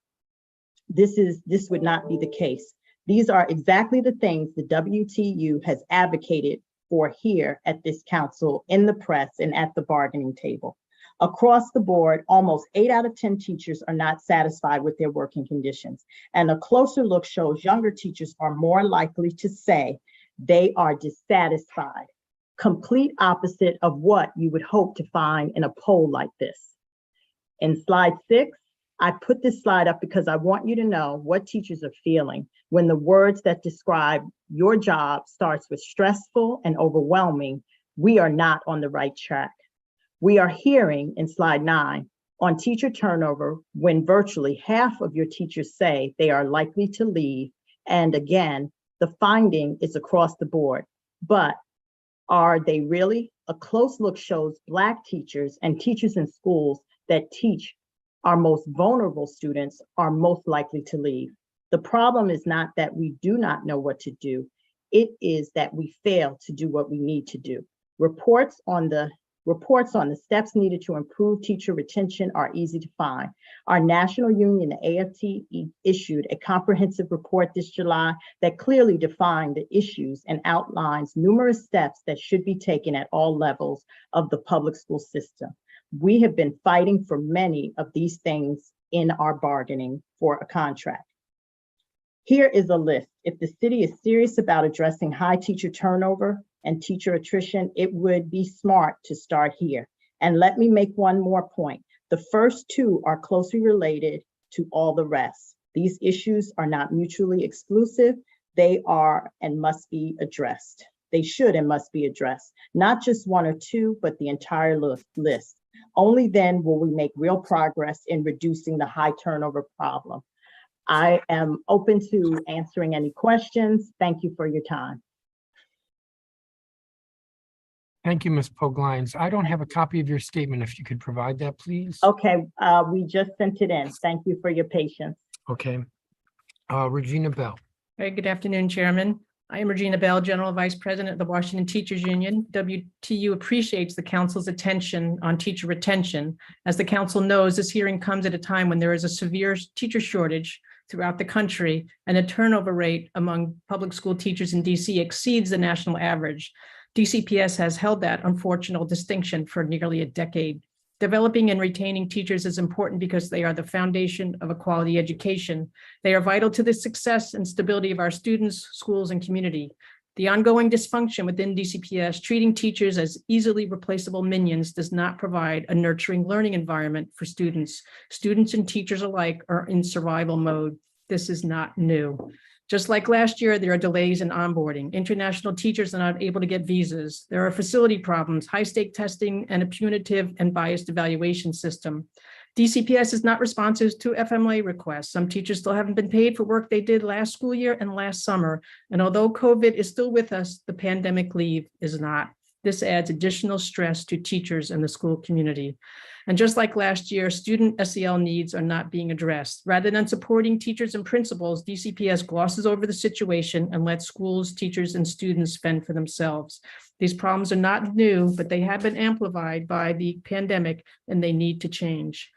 this would not be the case. These are exactly the things the WTU has advocated for here at this council, in the press, and at the bargaining table. Across the board, almost 8 out of 10 teachers are not satisfied with their working conditions. And a closer look shows younger teachers are more likely to say they are dissatisfied, complete opposite of what you would hope to find in a poll like this. In slide 6, I put this slide up because I want you to know what teachers are feeling when the words that describe your job starts with stressful and overwhelming We are not on the right track. We are hearing in slide 9 on teacher turnover when virtually half of your teachers say they are likely to leave. And again, the finding is across the board, but are they really? A close look shows Black teachers and teachers in schools that teach our most vulnerable students are most likely to leave. The problem is not that we do not know what to do. It is that we fail to do what we need to do. Reports on the steps needed to improve teacher retention are easy to find. Our national union, the AFT, issued a comprehensive report this July that clearly defined the issues and outlines numerous steps that should be taken at all levels of the public school system. We have been fighting for many of these things in our bargaining for a contract. Here is a list. If the city is serious about addressing high teacher turnover and teacher attrition, it would be smart to start here. And let me make one more point. The first two are closely related to all the rest. These issues are not mutually exclusive. They are and must be addressed. They should and must be addressed, not just one or two, but the entire list. Only then will we make real progress in reducing the high turnover problem. I am open to answering any questions. Thank you for your time. Thank you, Ms. Poglines. I don't have a copy of your statement. If you could provide that, please. Okay, we just sent it in. Thank you for your patience. Okay. Regina Bell. Very good afternoon, Chairman. I am Regina Bell, General Vice President of the Washington Teachers Union. WTU appreciates the Council's attention on teacher retention. As the Council knows, this hearing comes at a time when there is a severe teacher shortage throughout the country, and the turnover rate among public school teachers in DC exceeds the national average. DCPS has held that unfortunate distinction for nearly a decade. Developing and retaining teachers is important because they are the foundation of a quality education. They are vital to the success and stability of our students, schools, and community. The ongoing dysfunction within DCPS, treating teachers as easily replaceable minions, does not provide a nurturing learning environment for students. Students and teachers alike are in survival mode. This is not new. Just like last year, there are delays in onboarding. International teachers are not able to get visas. There are facility problems, high-stake testing, and a punitive and biased evaluation system. DCPS is not responsive to FMLA requests. Some teachers still haven't been paid for work they did last school year and last summer. And although COVID is still with us, the pandemic leave is not. This adds additional stress to teachers and the school community. And just like last year, student SEL needs are not being addressed. Rather than supporting teachers and principals, DCPS glosses over the situation and lets schools, teachers, and students fend for themselves. These problems are not new, but they have been amplified by the pandemic, and they need to change.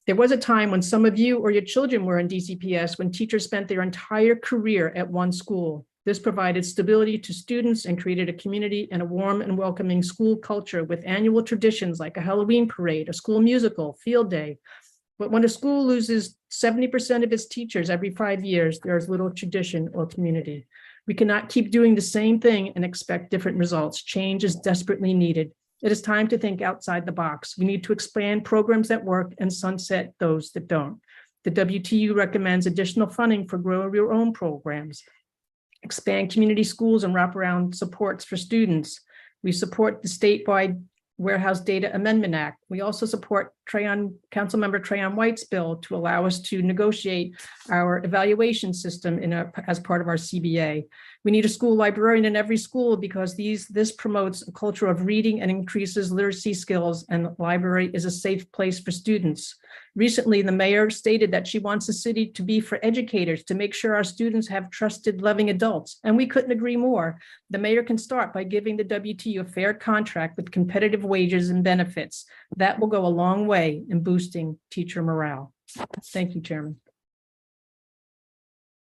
There was a time when some of you or your children were in DCPS when teachers spent their entire career at one school. This provided stability to students and created a community and a warm and welcoming school culture with annual traditions like a Halloween parade, a school musical, field day. But when a school loses 70% of its teachers every 5 years, there is little tradition or community. We cannot keep doing the same thing and expect different results. Change is desperately needed. It is time to think outside the box. We need to expand programs that work and sunset those that don't. The WTU recommends additional funding for grow your own programs, expand community schools and wraparound supports for students. We support the statewide Warehouse Data Amendment Act. We also support Councilmember Trayon White's bill to allow us to negotiate our evaluation system as part of our CBA. We need a school librarian in every school because this promotes a culture of reading and increases literacy skills, and the library is a safe place for students. Recently, the mayor stated that she wants the city to be for educators to make sure our students have trusted, loving adults, and we couldn't agree more. The mayor can start by giving the WTU a fair contract with competitive wages and benefits. That will go a long way in boosting teacher morale. Thank you, Chairman.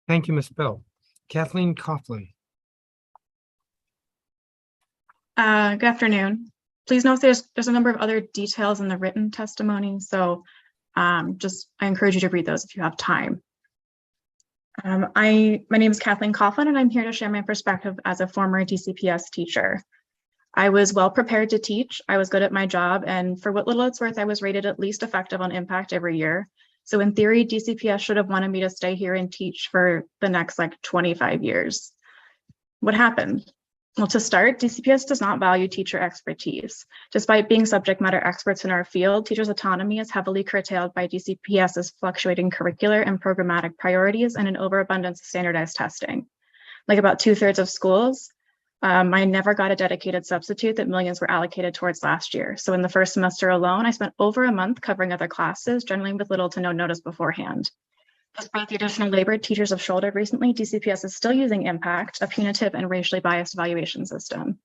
Thank you, Ms. Bell. Kathleen Coughlin. Good afternoon. Please note there's a number of other details in the written testimony, so I encourage you to read those if you have time. My name is Kathleen Coughlin, and I'm here to share my perspective as a former DCPS teacher. I was well prepared to teach. I was good at my job, and for what little it's worth, I was rated at least effective on impact every year. So in theory, DCPS should have wanted me to stay here and teach for the next 25 years. What happened? Well, to start, DCPS does not value teacher expertise. Despite being subject matter experts in our field, teachers' autonomy is heavily curtailed by DCPS's fluctuating curricular and programmatic priorities and an overabundance of standardized testing. Like about 2/3 of schools, I never got a dedicated substitute that millions were allocated towards last year. So in the first semester alone, I spent over a month covering other classes, generally with little to no notice beforehand. Despite the additional labor teachers have shouldered recently, DCPS is still using Impact, a punitive and racially biased evaluation system.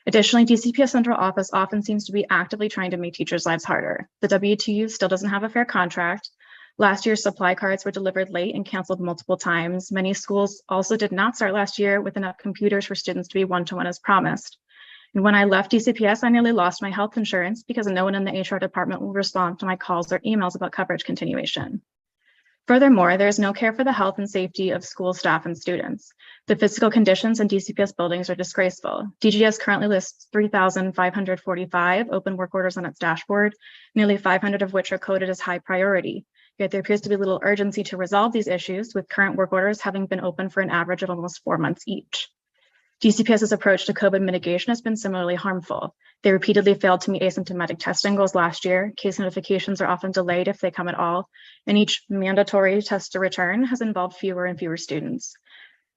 Additionally, DCPS central office often seems to be actively trying to make teachers' lives harder. The WTU still doesn't have a fair contract. Last year's supply cards were delivered late and canceled multiple times. Many schools also did not start last year with enough computers for students to be one-to-one as promised. And when I left DCPS, I nearly lost my health insurance because no one in the HR department will respond to my calls or emails about coverage continuation. Furthermore, there is no care for the health and safety of school staff and students. The physical conditions in DCPS buildings are disgraceful. DGS currently lists 3,545 open work orders on its dashboard, nearly 500 of which are coded as high priority. Yet there appears to be little urgency to resolve these issues, with current work orders having been open for an average of almost 4 months each. DCPS's approach to COVID mitigation has been similarly harmful. They repeatedly failed to meet asymptomatic testing goals last year. Case notifications are often delayed if they come at all, and each mandatory test to return has involved fewer and fewer students.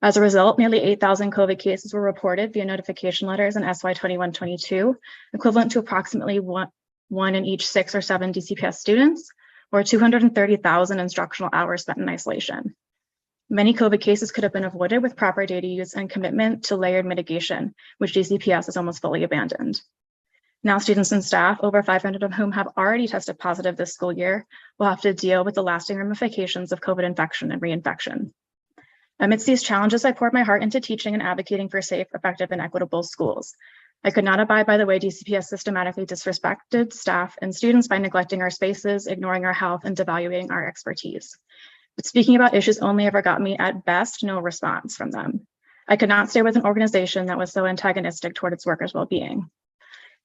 As a result, nearly 8,000 COVID cases were reported via notification letters in SY 21-22, equivalent to approximately one in each 6 or 7 DCPS students, or 230,000 instructional hours spent in isolation. Many COVID cases could have been avoided with proper data use and commitment to layered mitigation, which DCPS has almost fully abandoned. Now students and staff, over 500 of whom have already tested positive this school year, will have to deal with the lasting ramifications of COVID infection and reinfection. Amidst these challenges, I poured my heart into teaching and advocating for safe, effective, and equitable schools. I could not abide by the way DCPS systematically disrespected staff and students by neglecting our spaces, ignoring our health, and devaluing our expertise. But speaking about issues only ever got me, at best, no response from them. I could not stay with an organization that was so antagonistic toward its workers' well-being.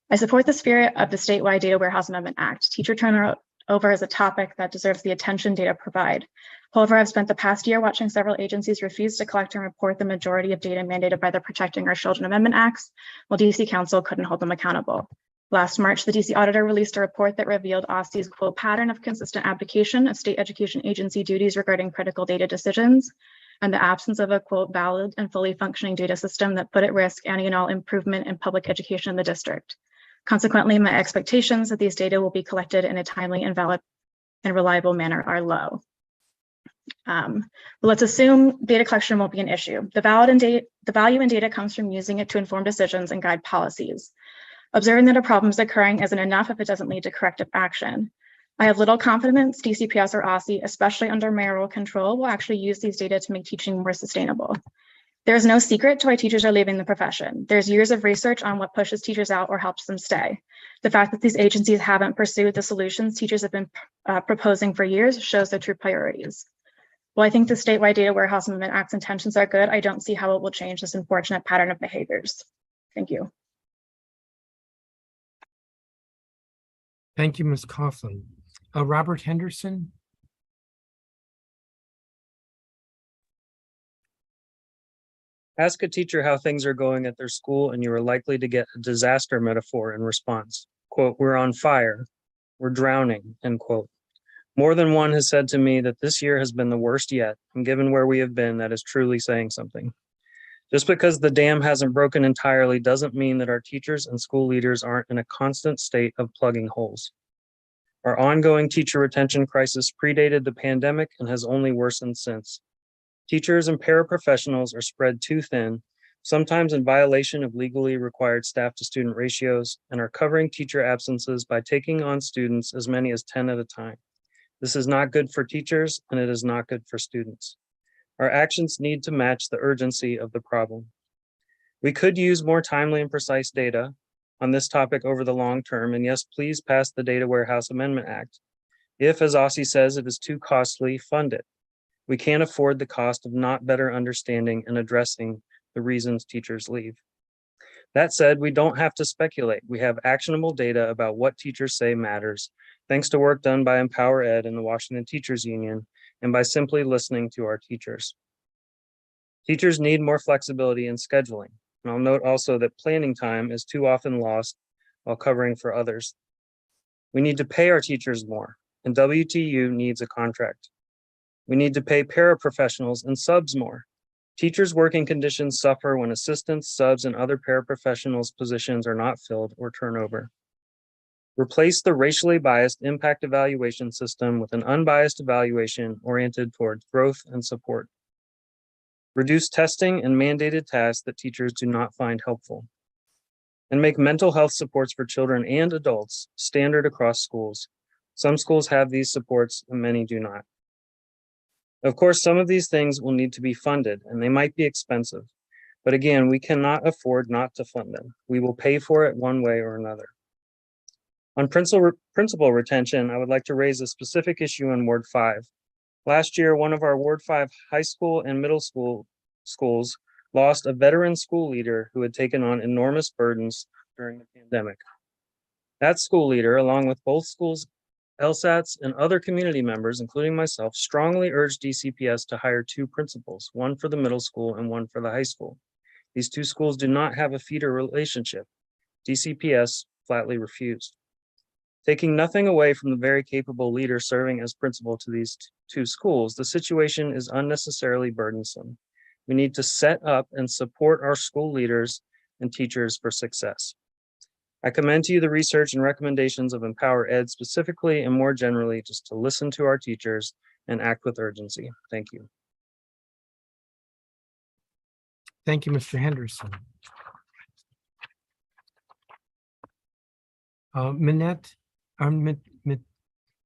I support the spirit of the statewide Data Warehouse Amendment Act. Teacher turnover is a topic that deserves the attention data provide. However, I've spent the past year watching several agencies refuse to collect and report the majority of data mandated by the Protecting Our Children Amendment Acts, while DC Council couldn't hold them accountable. Last March, the DC Auditor released a report that revealed OSCE's quote pattern of consistent abdication of state education agency duties regarding critical data decisions, and the absence of a quote valid and fully functioning data system that put at risk any and all improvement in public education in the district. Consequently, my expectations that these data will be collected in a timely and valid and reliable manner are low. But let's assume data collection won't be an issue. The value in data comes from using it to inform decisions and guide policies. Observing that a problem is occurring isn't enough if it doesn't lead to corrective action. I have little confidence DCPS or OSCE, especially under mayoral control, will actually use these data to make teaching more sustainable. There's no secret to why teachers are leaving the profession. There's years of research on what pushes teachers out or helps them stay. The fact that these agencies haven't pursued the solutions teachers have been proposing for years shows their true priorities. While I think the statewide Data Warehouse Amendment Act's intentions are good, I don't see how it will change this unfortunate pattern of behaviors. Thank you. Thank you, Ms. Coughlin. Robert Henderson. Ask a teacher how things are going at their school, and you are likely to get a disaster metaphor in response. Quote, "We're on fire. We're drowning," end quote. More than one has said to me that this year has been the worst yet, and given where we have been, that is truly saying something. Just because the dam hasn't broken entirely doesn't mean that our teachers and school leaders aren't in a constant state of plugging holes. Our ongoing teacher retention crisis predated the pandemic and has only worsened since. Teachers and paraprofessionals are spread too thin, sometimes in violation of legally required staff to student ratios, and are covering teacher absences by taking on students as many as 10 at a time. This is not good for teachers, and it is not good for students. Our actions need to match the urgency of the problem. We could use more timely and precise data on this topic over the long term, and yes, please pass the Data Warehouse Amendment Act. If, as OSCE says, it is too costly, fund it. We can't afford the cost of not better understanding and addressing the reasons teachers leave. That said, we don't have to speculate. We have actionable data about what teachers say matters, thanks to work done by Empower Ed and the Washington Teachers Union, and by simply listening to our teachers. Teachers need more flexibility in scheduling. And I'll note also that planning time is too often lost while covering for others. We need to pay our teachers more, and WTU needs a contract. We need to pay paraprofessionals and subs more. Teachers' working conditions suffer when assistants, subs, and other paraprofessionals' positions are not filled or turnover. Replace the racially biased impact evaluation system with an unbiased evaluation oriented towards growth and support. Reduce testing and mandated tasks that teachers do not find helpful. And make mental health supports for children and adults standard across schools. Some schools have these supports and many do not. Of course, some of these things will need to be funded and they might be expensive. But again, we cannot afford not to fund them. We will pay for it one way or another. On principal retention, I would like to raise a specific issue in Ward 5. Last year, one of our Ward 5 high school and middle school schools lost a veteran school leader who had taken on enormous burdens during the pandemic. That school leader, along with both schools' LSATs and other community members, including myself, strongly urged DCPS to hire 2 principals, one for the middle school and one for the high school. These 2 schools do not have a feeder relationship. DCPS flatly refused. Taking nothing away from the very capable leader serving as principal to these 2 schools, the situation is unnecessarily burdensome. We need to set up and support our school leaders and teachers for success. I commend to you the research and recommendations of Empower Ed specifically and more generally, just to listen to our teachers and act with urgency. Thank you. Thank you, Mr. Henderson.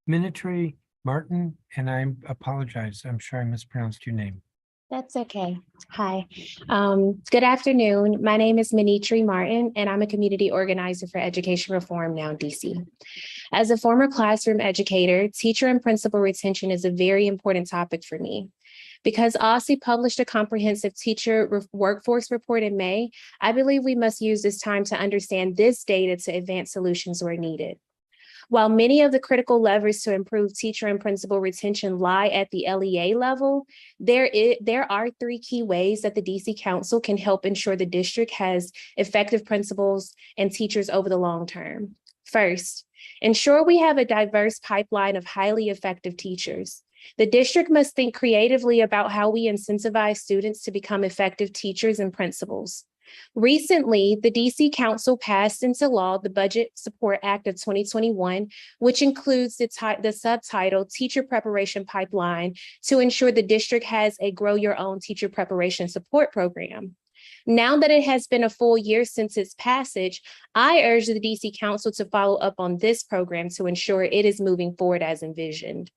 Minitry Martin, and I apologize. I'm sure I mispronounced your name. That's okay. Hi. Good afternoon. My name is Minitry Martin, and I'm a community organizer for Education Reform Now DC. As a former classroom educator, teacher and principal retention is a very important topic for me. Because OSSE published a comprehensive teacher workforce report in May, I believe we must use this time to understand this data to advance solutions where needed. While many of the critical levers to improve teacher and principal retention lie at the LEA level, there are 3 key ways that the DC Council can help ensure the district has effective principals and teachers over the long term. First, ensure we have a diverse pipeline of highly effective teachers. The district must think creatively about how we incentivize students to become effective teachers and principals. Recently, the DC Council passed into law the Budget Support Act of 2021, which includes the subtitle Teacher Preparation Pipeline to ensure the district has a Grow Your Own Teacher Preparation Support Program. Now that it has been a full year since its passage, I urge the DC Council to follow up on this program to ensure it is moving forward as envisioned.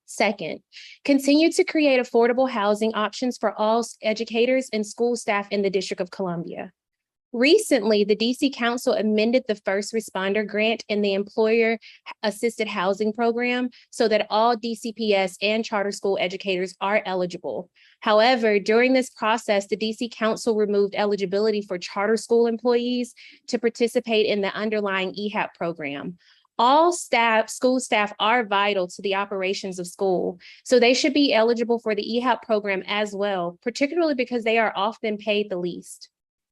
Second, continue to create affordable housing options for all educators and school staff in the District of Columbia. Recently, the DC Council amended the first responder grant in the employer assisted housing program so that all DCPS and charter school educators are eligible. However, during this process, the DC Council removed eligibility for charter school employees to participate in the underlying EHAP program. All school staff are vital to the operations of school, so they should be eligible for the EHAP program as well, particularly because they are often paid the least.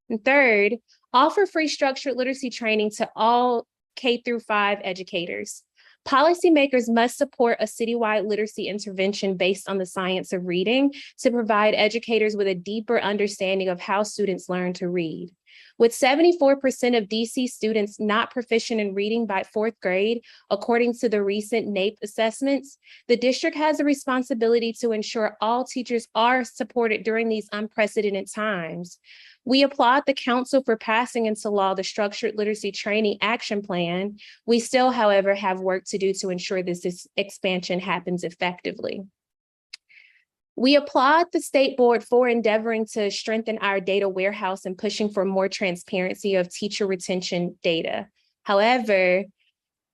And third, offer free structured literacy training to all K-5 educators. Policymakers must support a citywide literacy intervention based on the science of reading to provide educators with a deeper understanding of how students learn to read. With 74% of DC students not proficient in reading by 4th grade, according to the recent NAEP assessments, the district has a responsibility to ensure all teachers are supported during these unprecedented times. We applaud the council for passing into law the Structured Literacy Training Action Plan. We still, however, have work to do to ensure this expansion happens effectively. We applaud the State Board for endeavoring to strengthen our data warehouse and pushing for more transparency of teacher retention data. However,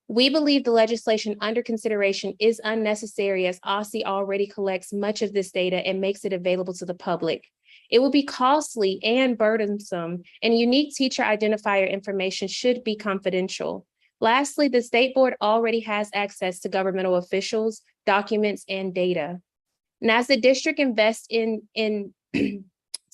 we believe the legislation under consideration is unnecessary as OSSE already collects much of this data and makes it available to the public. It will be costly and burdensome, and unique teacher identifier information should be confidential. Lastly, the State Board already has access to governmental officials, documents, and data. And as the district invests in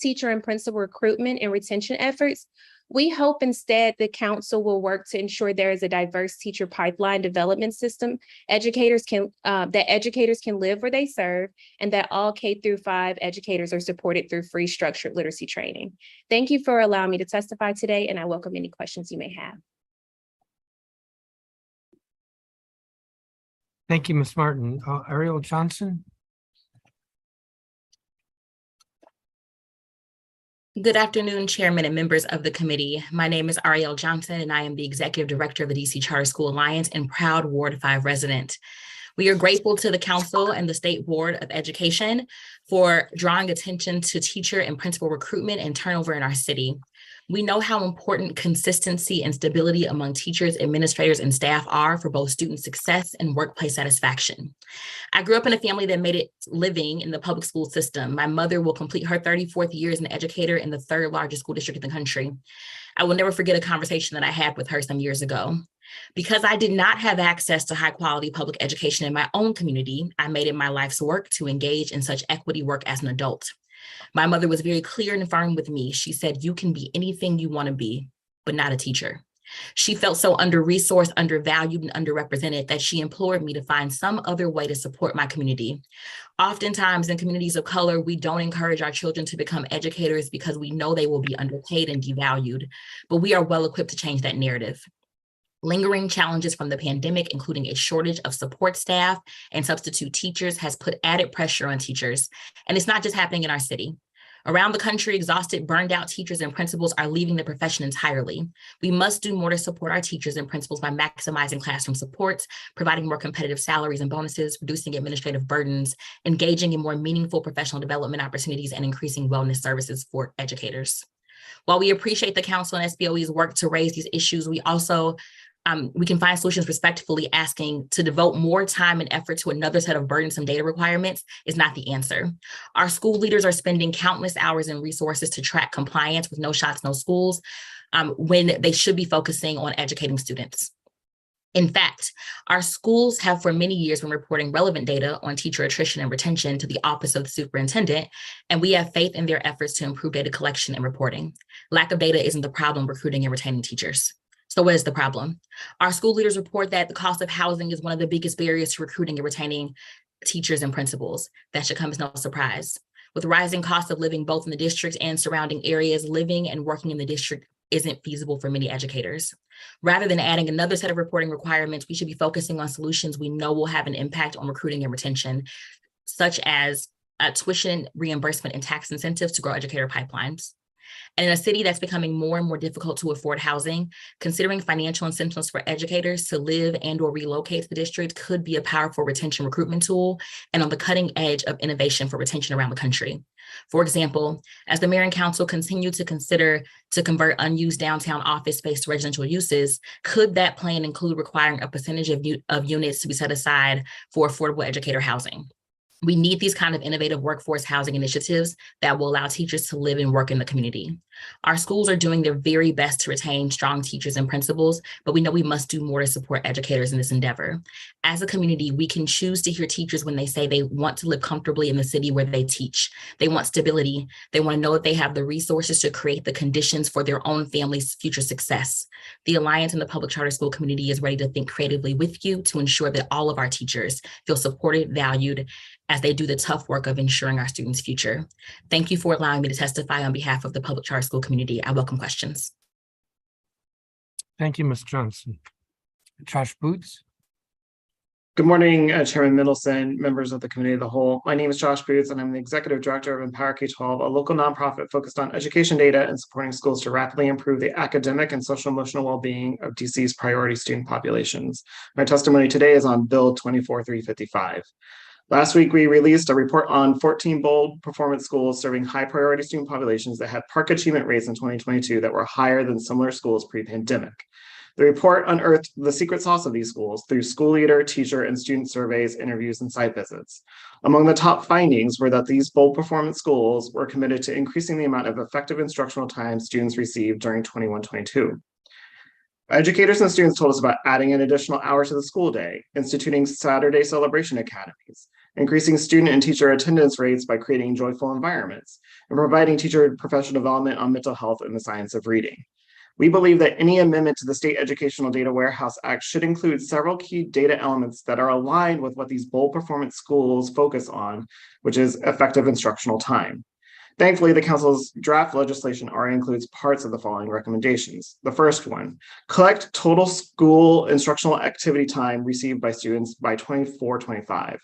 teacher and principal recruitment and retention efforts, we hope instead the council will work to ensure there is a diverse teacher pipeline development system. Educators can live where they serve, and that all K-5 educators are supported through free structured literacy training. Thank you for allowing me to testify today, and I welcome any questions you may have. Thank you, Ms. Martin. Ariel Johnson. Good afternoon, Chairman and members of the committee. My name is Ariel Johnson, and I am the Executive Director of the DC Charter School Alliance and proud Ward 5 resident. We are grateful to the Council and the State Board of Education for drawing attention to teacher and principal recruitment and turnover in our city. We know how important consistency and stability among teachers, administrators, and staff are for both student success and workplace satisfaction. I grew up in a family that made it living in the public school system. My mother will complete her 34th year as an educator in the 3rd largest school district in the country. I will never forget a conversation that I had with her some years ago. Because I did not have access to high quality public education in my own community, I made it my life's work to engage in such equity work as an adult. My mother was very clear and firm with me. She said, "You can be anything you want to be, but not a teacher." She felt so under-resourced, undervalued, and underrepresented that she implored me to find some other way to support my community. Oftentimes in communities of color, we don't encourage our children to become educators because we know they will be underpaid and devalued, but we are well equipped to change that narrative. Lingering challenges from the pandemic, including a shortage of support staff and substitute teachers, has put added pressure on teachers. And it's not just happening in our city. Around the country, exhausted, burned out teachers and principals are leaving the profession entirely. We must do more to support our teachers and principals by maximizing classroom supports, providing more competitive salaries and bonuses, reducing administrative burdens, engaging in more meaningful professional development opportunities, and increasing wellness services for educators. While we appreciate the Council and SBOE's work to raise these issues, we can find solutions respectfully. Asking to devote more time and effort to another set of burdensome data requirements is not the answer. Our school leaders are spending countless hours and resources to track compliance with No Shots, No Schools, when they should be focusing on educating students. In fact, our schools have for many years been reporting relevant data on teacher attrition and retention to the Office of the Superintendent, and we have faith in their efforts to improve data collection and reporting. Lack of data isn't the problem recruiting and retaining teachers. So what is the problem? Our school leaders report that the cost of housing is one of the biggest barriers to recruiting and retaining teachers and principals. That should come as no surprise. With rising costs of living both in the district and surrounding areas, living and working in the district isn't feasible for many educators. Rather than adding another set of reporting requirements, we should be focusing on solutions we know will have an impact on recruiting and retention, such as tuition reimbursement and tax incentives to grow educator pipelines. And in a city that's becoming more and more difficult to afford housing, considering financial incentives for educators to live and or relocate to the district could be a powerful retention recruitment tool and on the cutting edge of innovation for retention around the country. For example, as the mayor and council continue to consider to convert unused downtown office space to residential uses, could that plan include requiring a percentage of units to be set aside for affordable educator housing? We need these kind of innovative workforce housing initiatives that will allow teachers to live and work in the community. Our schools are doing their very best to retain strong teachers and principals, but we know we must do more to support educators in this endeavor. As a community, we can choose to hear teachers when they say they want to live comfortably in the city where they teach. They want stability. They want to know that they have the resources to create the conditions for their own family's future success. The Alliance and the public charter school community is ready to think creatively with you to ensure that all of our teachers feel supported, valued, as they do the tough work of ensuring our students' future. Thank you for allowing me to testify on behalf of the public charter school community. I welcome questions. Thank you, Ms. Johnson. Josh Boots. Good morning, Chairman Middleton, members of the committee of the whole. My name is Josh Boots, and I'm the Executive Director of Empower K-12, a local nonprofit focused on education data and supporting schools to rapidly improve the academic and social emotional well-being of DC's priority student populations. My testimony today is on Bill 24-355. Last week, we released a report on 14 bold performance schools serving high priority student populations that had PARCC achievement rates in 2022 that were higher than similar schools pre-pandemic. The report unearthed the secret sauce of these schools through school leader, teacher, and student surveys, interviews, and site visits. Among the top findings were that these bold performance schools were committed to increasing the amount of effective instructional time students received during 21-22. Educators and students told us about adding an additional hour to the school day, instituting Saturday celebration academies, increasing student and teacher attendance rates by creating joyful environments, and providing teacher professional development on mental health and the science of reading. We believe that any amendment to the State Educational Data Warehouse Act should include several key data elements that are aligned with what these bold performance schools focus on, which is effective instructional time. Thankfully, the council's draft legislation already includes parts of the following recommendations. The first one, collect total school instructional activity time received by students by 24-25.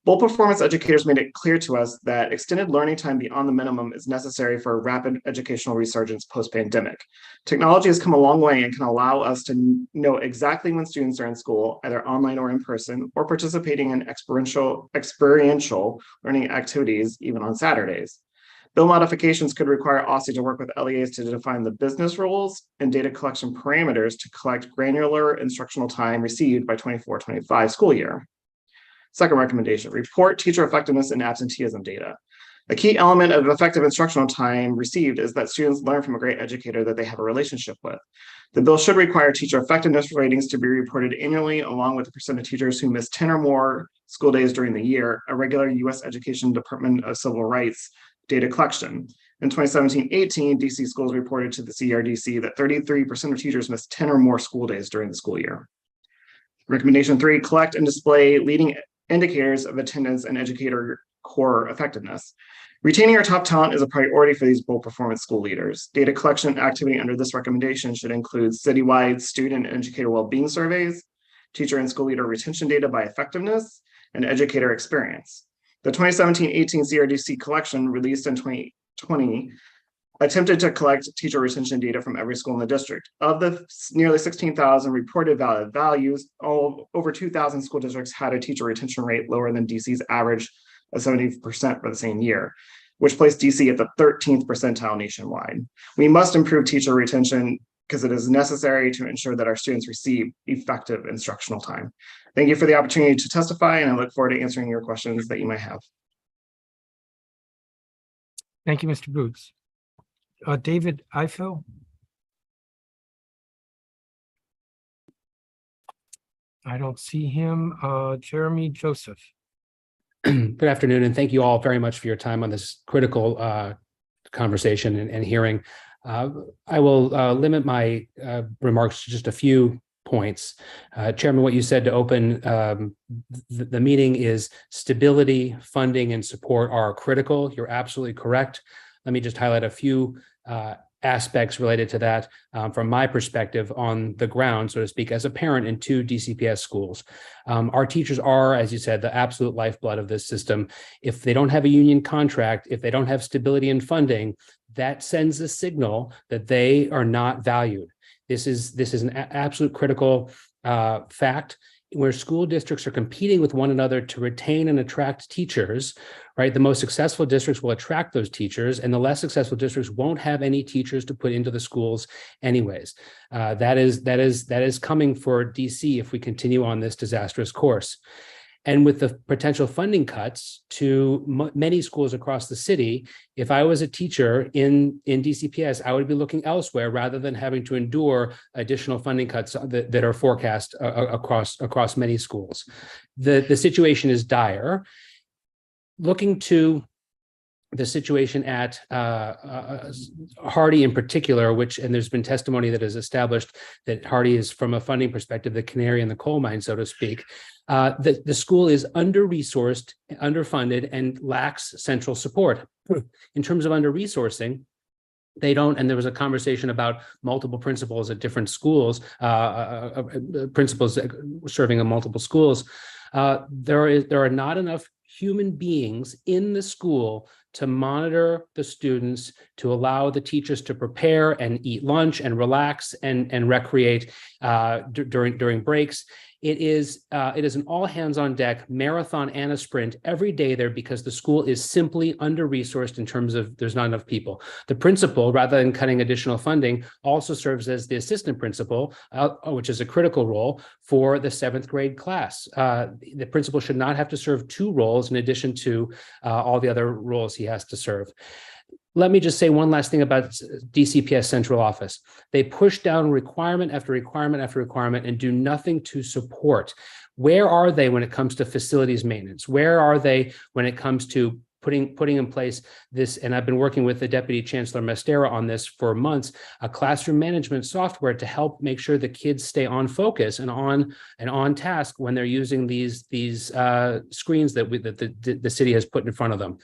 Bold performance educators made it clear to us that extended learning time beyond the minimum is necessary for a rapid educational resurgence post-pandemic. Technology has come a long way and can allow us to know exactly when students are in school, either online or in person, or participating in experiential learning activities, even on Saturdays. Bill modifications could require OSSE to work with LEAs to define the business rules and data collection parameters to collect granular instructional time received by 24-25 school year. Second recommendation, report teacher effectiveness and absenteeism data. A key element of effective instructional time received is that students learn from a great educator that they have a relationship with. The bill should require teacher effectiveness ratings to be reported annually, along with the percent of teachers who miss 10 or more school days during the year, a regular U.S. Education Department of Civil Rights data collection. In 2017-18, DC schools reported to the CRDC that 33% of teachers missed 10 or more school days during the school year. Recommendation 3, collect and display leading indicators of attendance and educator core effectiveness. Retaining our top talent is a priority for these bold performance school leaders. Data collection activity under this recommendation should include citywide student and educator well-being surveys, teacher and school leader retention data by effectiveness, and educator experience. The 2017-18 CRDC collection released in 2020 attempted to collect teacher retention data from every school in the district. Of the nearly 16,000 reported valid values, over 2,000 school districts had a teacher retention rate lower than DC's average of 70% for the same year, which placed DC at the 13th percentile nationwide. We must improve teacher retention because it is necessary to ensure that our students receive effective instructional time. Thank you for the opportunity to testify, and I look forward to answering your questions that you may have. Thank you, Mr. Boots. David Ifill. I don't see him. Jeremy Joseph. Good afternoon, and thank you all very much for your time on this critical conversation and hearing. I will limit my remarks to just a few points. Chairman, what you said to open the meeting is stability, funding, and support are critical. You're absolutely correct. Let me just highlight a few aspects related to that from my perspective on the ground, so to speak, as a parent in 2 DCPS schools. Our teachers are, as you said, the absolute lifeblood of this system. If they don't have a union contract, if they don't have stability in funding, that sends a signal that they are not valued. This is an absolute critical fact, where school districts are competing with one another to retain and attract teachers, right? The most successful districts will attract those teachers, and the less successful districts won't have any teachers to put into the schools anyways. That is coming for DC if we continue on this disastrous course. And with the potential funding cuts to many schools across the city, if I was a teacher in DCPS, I would be looking elsewhere rather than having to endure additional funding cuts that are forecast across many schools. The situation is dire. Looking to the situation at Hardee in particular, and there's been testimony that has established that Hardee is, from a funding perspective, the canary in the coal mine, so to speak. The school is under-resourced, underfunded, and lacks central support. In terms of under-resourcing, they don't, and there was a conversation about multiple principals at different schools, principals serving in multiple schools. There are not enough human beings in the school to monitor the students, to allow the teachers to prepare and eat lunch and relax and recreate during breaks. It is an all hands on deck marathon and a sprint every day there, because the school is simply under-resourced in terms of there's not enough people. The principal, rather than cutting additional funding, also serves as the assistant principal, which is a critical role for the 7th grade class. The principal should not have to serve 2 roles in addition to all the other roles he has to serve. let me just say one last thing about DCPS central office. They push down requirement after requirement after requirement and do nothing to support. Where are they when it comes to facilities maintenance? Where are they when it comes to putting in place this, and I've been working with the Deputy Chancellor Mastera on this for months, a classroom management software to help make sure the kids stay on focus and on task when they're using these screens that the city has put in front of them.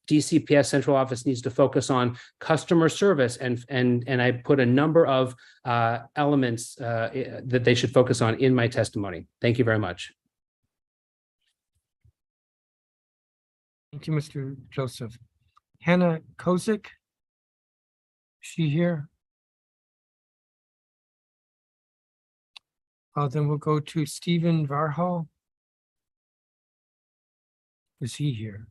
DCPS central office needs to focus on customer service, and I put a number of elements that they should focus on in my testimony. Thank you very much. Thank you, Mr. Joseph. Hannah Kozik, is she here? Then we'll go to Stephen Varhal. Is he here?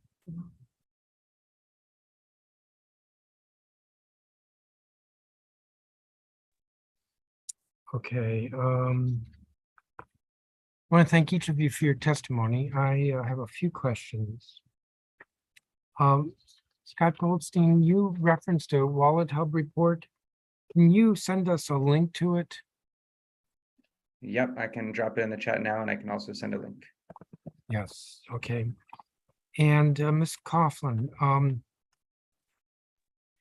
Okay. I want to thank each of you for your testimony. I have a few questions. Scott Goldstein, you referenced a Wallet Hub report. Can you send us a link to it? Yep, I can drop it in the chat now, and I can also send a link. Yes, okay. And Ms. Coughlin,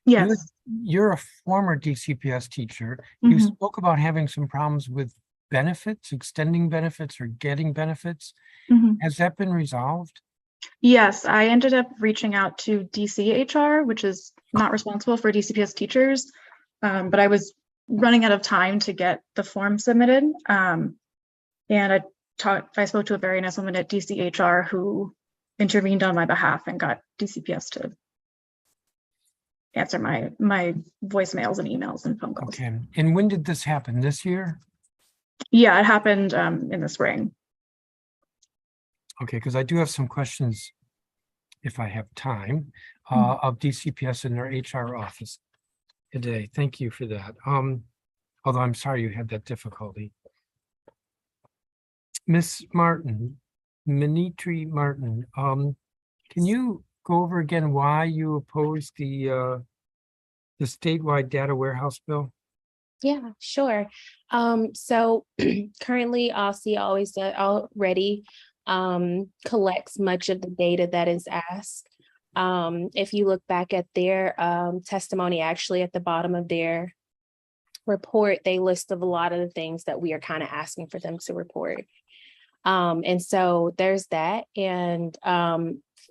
Yes. you're a former DCPS teacher. You Mhm. spoke about having some problems with benefits, extending benefits or getting benefits. Mhm. Has that been resolved? Yes, I ended up reaching out to DCHR, which is not responsible for DCPS teachers, but I was running out of time to get the form submitted. And I spoke to a very nice woman at DCHR who intervened on my behalf and got DCPS to answer my voicemails and emails and phone calls. Okay, and when did this happen? This year? Yeah, it happened in the spring. Okay, because I do have some questions, if I have time, of DCPS in their HR office today. Thank you for that. Although I'm sorry you had that difficulty. Ms. Martin, Minitri Martin, can you go over again why you opposed the statewide data warehouse bill? Yeah, sure. So currently ALSI already collects much of the data that is asked. If you look back at their testimony, actually at the bottom of their report, they list of a lot of the things that we are kind of asking for them to report. And so there's that. And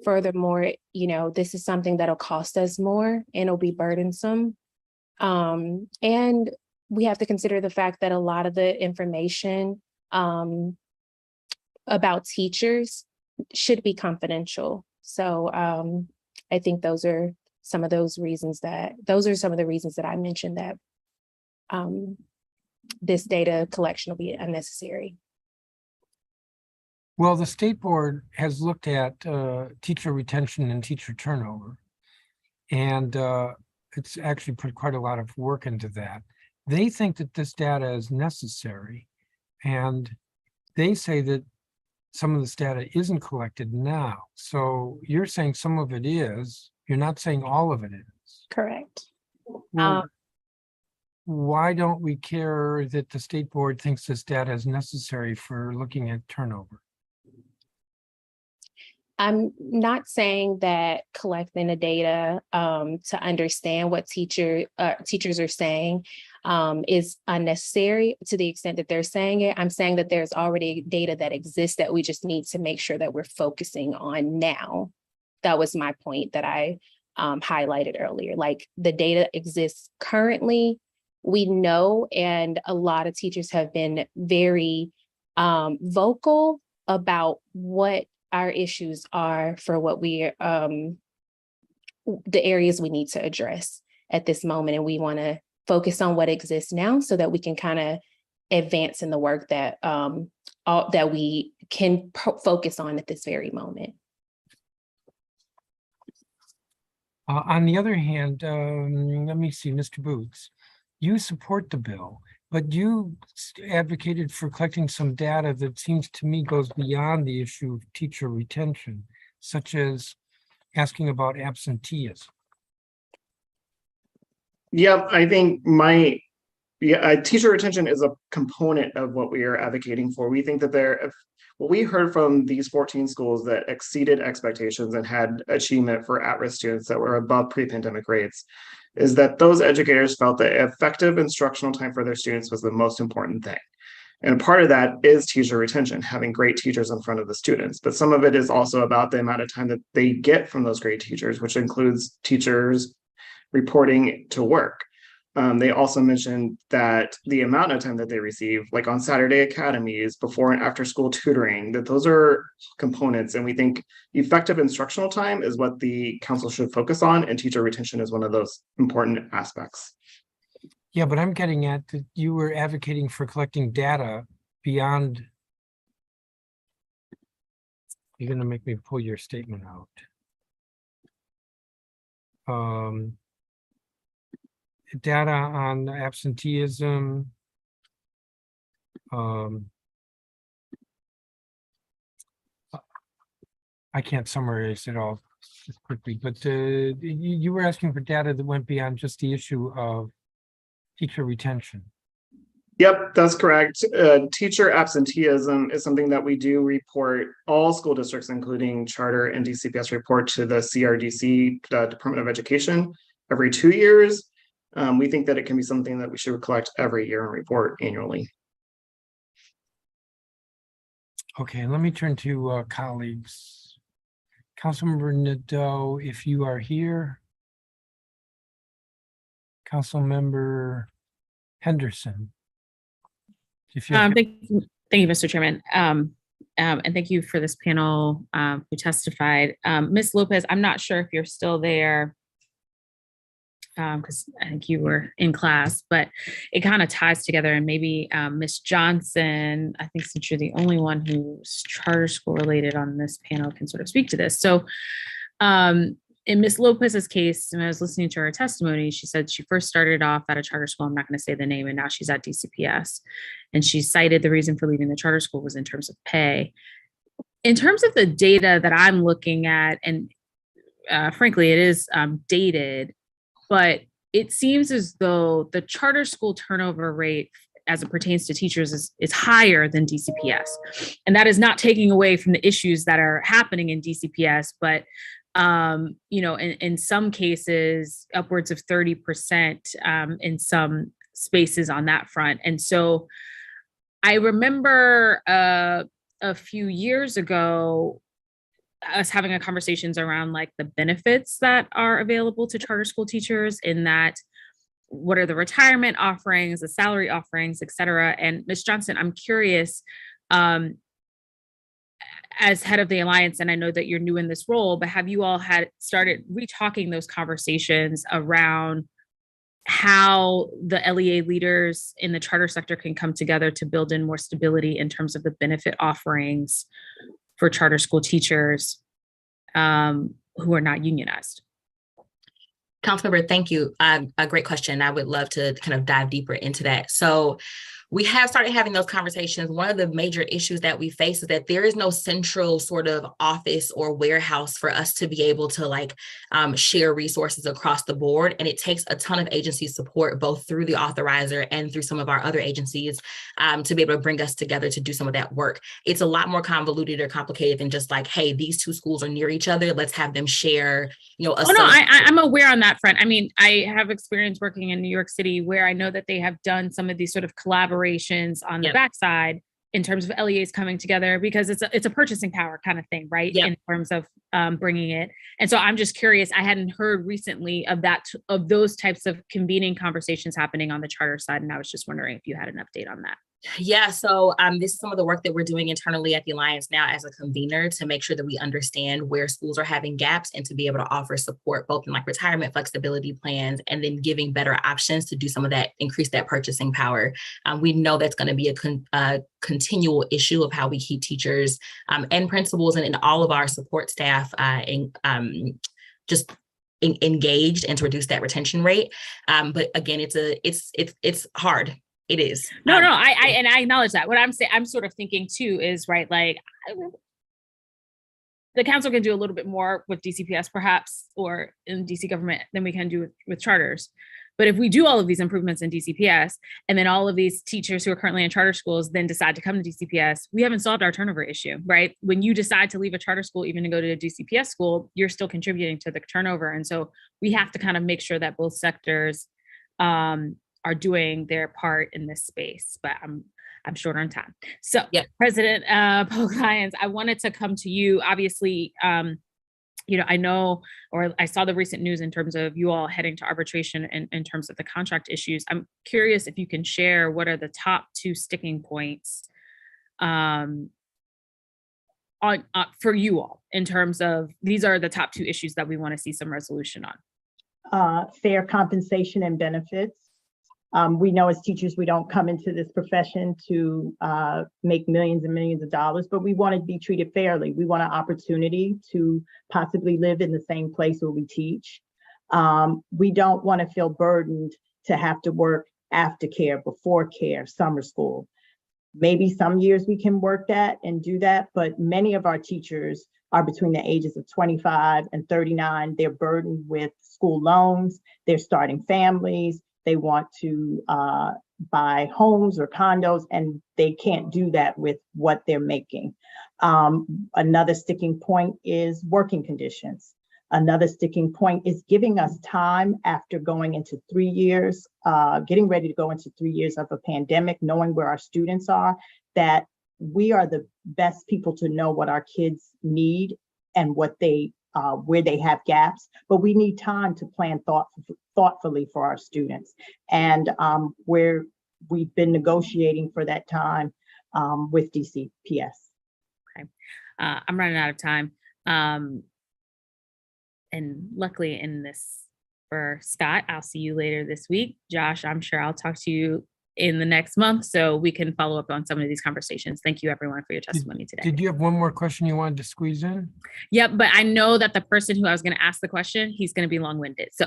furthermore, this is something that'll cost us more and it'll be burdensome. And we have to consider the fact that a lot of the information about teachers should be confidential. So I think those are some of the reasons that I mentioned that this data collection will be unnecessary. Well, the state board has looked at teacher retention and teacher turnover, and it's actually put quite a lot of work into that. They think that this data is necessary, and they say that some of this data isn't collected now. So you're saying some of it is, you're not saying all of it is. Correct. Well, why don't we care that the state board thinks this data is necessary for looking at turnover? I'm not saying that collecting the data to understand what teachers are saying is unnecessary to the extent that they're saying it. I'm saying that there's already data that exists that we just need to make sure that we're focusing on now. That was my point that I highlighted earlier. Like the data exists currently, we know, and a lot of teachers have been very vocal about what our issues are for what we the areas we need to address at this moment. And we want to focus on what exists now so that we can kind of advance in the work that that we can focus on at this very moment. On the other hand, let me see, Mr. Boots, you support the bill, but you advocated for collecting some data that seems to me goes beyond the issue of teacher retention, such as asking about absenteeism. Yep, I think teacher retention is a component of what we are advocating for. We think that what we heard from these 14 schools that exceeded expectations and had achievement for at-risk students that were above pre-pandemic rates is that those educators felt that effective instructional time for their students was the most important thing. And part of that is teacher retention, having great teachers in front of the students. But some of it is also about the amount of time that they get from those great teachers, which includes teachers reporting to work. They also mentioned that the amount of time that they receive, like on Saturday academies, before and after school tutoring, that those are components. And we think effective instructional time is what the council should focus on, and teacher retention is one of those important aspects. Yeah, but I'm getting at that you were advocating for collecting data beyond. You're going to make me pull your statement out. Data on absenteeism. I can't summarize it all just quickly, but you were asking for data that went beyond just the issue of teacher retention. Yep, that's correct. Teacher absenteeism is something that we do report. All school districts, including charter and DCPS, report to the CRDC, the Department of Education, every 2 years. We think that it can be something that we should collect every year and report annually. Okay, let me turn to colleagues. Councilmember Nadeau, if you are here. Councilmember Henderson. If you're Thank you, Mr. Chairman. And thank you for this panel who testified. Ms. Lopez, I'm not sure if you're still there because I think you were in class, but it kind of ties together, and maybe Ms. Johnson, I think since you're the only one who's charter school related on this panel, can sort of speak to this. So in Ms. Lopez's case, when I was listening to her testimony, she said she first started off at a charter school, I'm not going to say the name, and now she's at DCPS. And she cited the reason for leaving the charter school was in terms of pay. In terms of the data that I'm looking at, and frankly, it is dated, but it seems as though the charter school turnover rate as it pertains to teachers is higher than DCPS. And that is not taking away from the issues that are happening in DCPS, but in some cases, upwards of 30% in some spaces on that front. And so I remember a few years ago, us having a conversations around like the benefits that are available to charter school teachers, in that what are the retirement offerings, the salary offerings, et cetera. And Ms. Johnson, I'm curious, as head of the Alliance, and I know that you're new in this role, but have you all started retalking those conversations around how the LEA leaders in the charter sector can come together to build in more stability in terms of the benefit offerings for charter school teachers who are not unionized? Councilmember, thank you. A great question. I would love to kind of dive deeper into that. So we have started having those conversations. One of the major issues that we face is that there is no central sort of office or warehouse for us to be able to share resources across the board. And it takes a ton of agency support, both through the authorizer and through some of our other agencies to be able to bring us together to do some of that work. It's a lot more convoluted or complicated than just like, hey, these two schools are near each other. Let's have them share, I'm aware on that front. I mean, I have experience working in New York City where I know that they have done some of these sort of collaborations on the backside in terms of LEAs coming together, because it's a purchasing power kind of thing, right? In terms of bringing it. And so I'm just curious, I hadn't heard recently of those types of convening conversations happening on the charter side. And I was just wondering if you had an update on that. Yeah, so this is some of the work that we're doing internally at the Alliance now as a convener to make sure that we understand where schools are having gaps and to be able to offer support both in like retirement flexibility plans and then giving better options to do some of that, increase that purchasing power. We know that's going to be a continual issue of how we keep teachers and principals and all of our support staff engaged and to reduce that retention rate. But again, it's hard. It is. I acknowledge that. What I'm saying, I'm sort of thinking too is, right, like the council can do a little bit more with DCPS perhaps, or in DC government than we can do with charters. But if we do all of these improvements in DCPS, and then all of these teachers who are currently in charter schools then decide to come to DCPS, we haven't solved our turnover issue, right? When you decide to leave a charter school, even to go to a DCPS school, you're still contributing to the turnover. And so we have to kind of make sure that both sectors are doing their part in this space. But I'm short on time. So President Public Lyons, I wanted to come to you. Obviously, I know, or I saw the recent news in terms of you all heading to arbitration in terms of the contract issues. I'm curious if you can share what are the top 2 sticking points on for you all in terms of these are the top 2 issues that we want to see some resolution on. Fair compensation and benefits. We know as teachers, we don't come into this profession to make millions and millions of dollars, but we want to be treated fairly. We want an opportunity to possibly live in the same place where we teach. We don't want to feel burdened to have to work after care, before care, summer school. Maybe some years we can work that and do that, but many of our teachers are between the ages of 25 and 39. They're burdened with school loans. They're starting families. They want to buy homes or condos, and they can't do that with what they're making. Another sticking point is working conditions. Another sticking point is giving us time after going into 3 years, getting ready to go into 3 years of a pandemic, knowing where our students are, that we are the best people to know what our kids need and what they where they have gaps, but we need time to plan thoughtfully for our students. And we've been negotiating for that time with DCPS. Okay, I'm running out of time. And luckily in this for Scott, I'll see you later this week. Josh, I'm sure I'll talk to you in the next month so we can follow up on some of these conversations. Thank you everyone for your testimony today. Did you have one more question you wanted to squeeze in? Yep, but I know that the person who I was going to ask the question, he's going to be long-winded. So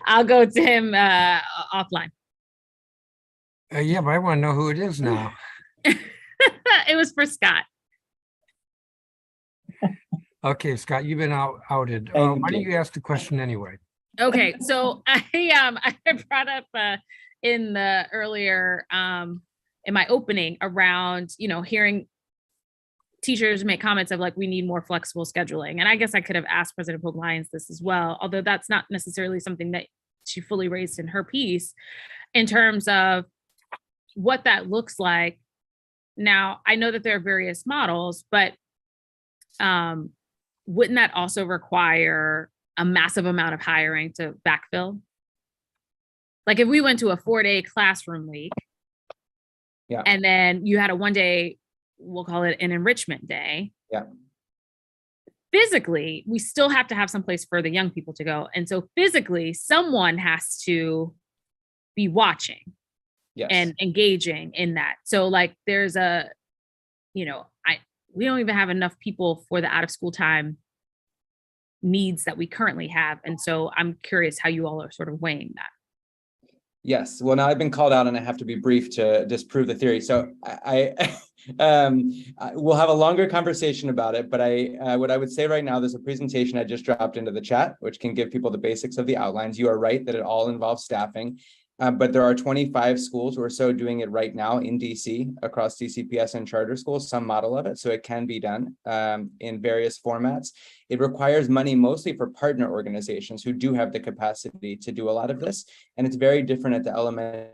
I'll go to him offline. Yeah, but I want to know who it is now. It was for Scott. Okay, Scott, you've been outed. Why don't you ask the question anyway? Okay, so I brought up in the earlier in my opening around hearing teachers make comments of like we need more flexible scheduling, and I guess I could have asked President Polk Lyons this as well, although that's not necessarily something that she fully raised in her piece in terms of what that looks like. Now I know that there are various models, but wouldn't that also require a massive amount of hiring to backfill? Like if we went to a 4-day classroom week, and then you had a 1-day, we'll call it an enrichment day. Physically, we still have to have some place for the young people to go. And so physically, someone has to be watching and engaging in that. So like there's a, we don't even have enough people for the out of school time needs that we currently have. And so I'm curious how you all are sort of weighing that. Yes. Well, now I've been called out and I have to be brief to disprove the theory. So we'll have a longer conversation about it, but what I would say right now, there's a presentation I just dropped into the chat, which can give people the basics of the outlines. You are right that it all involves staffing. But there are 25 schools who are so doing it right now in DC across DCPS and charter schools, some model of it. So it can be done in various formats. It requires money mostly for partner organizations who do have the capacity to do a lot of this. And it's very different at the elementary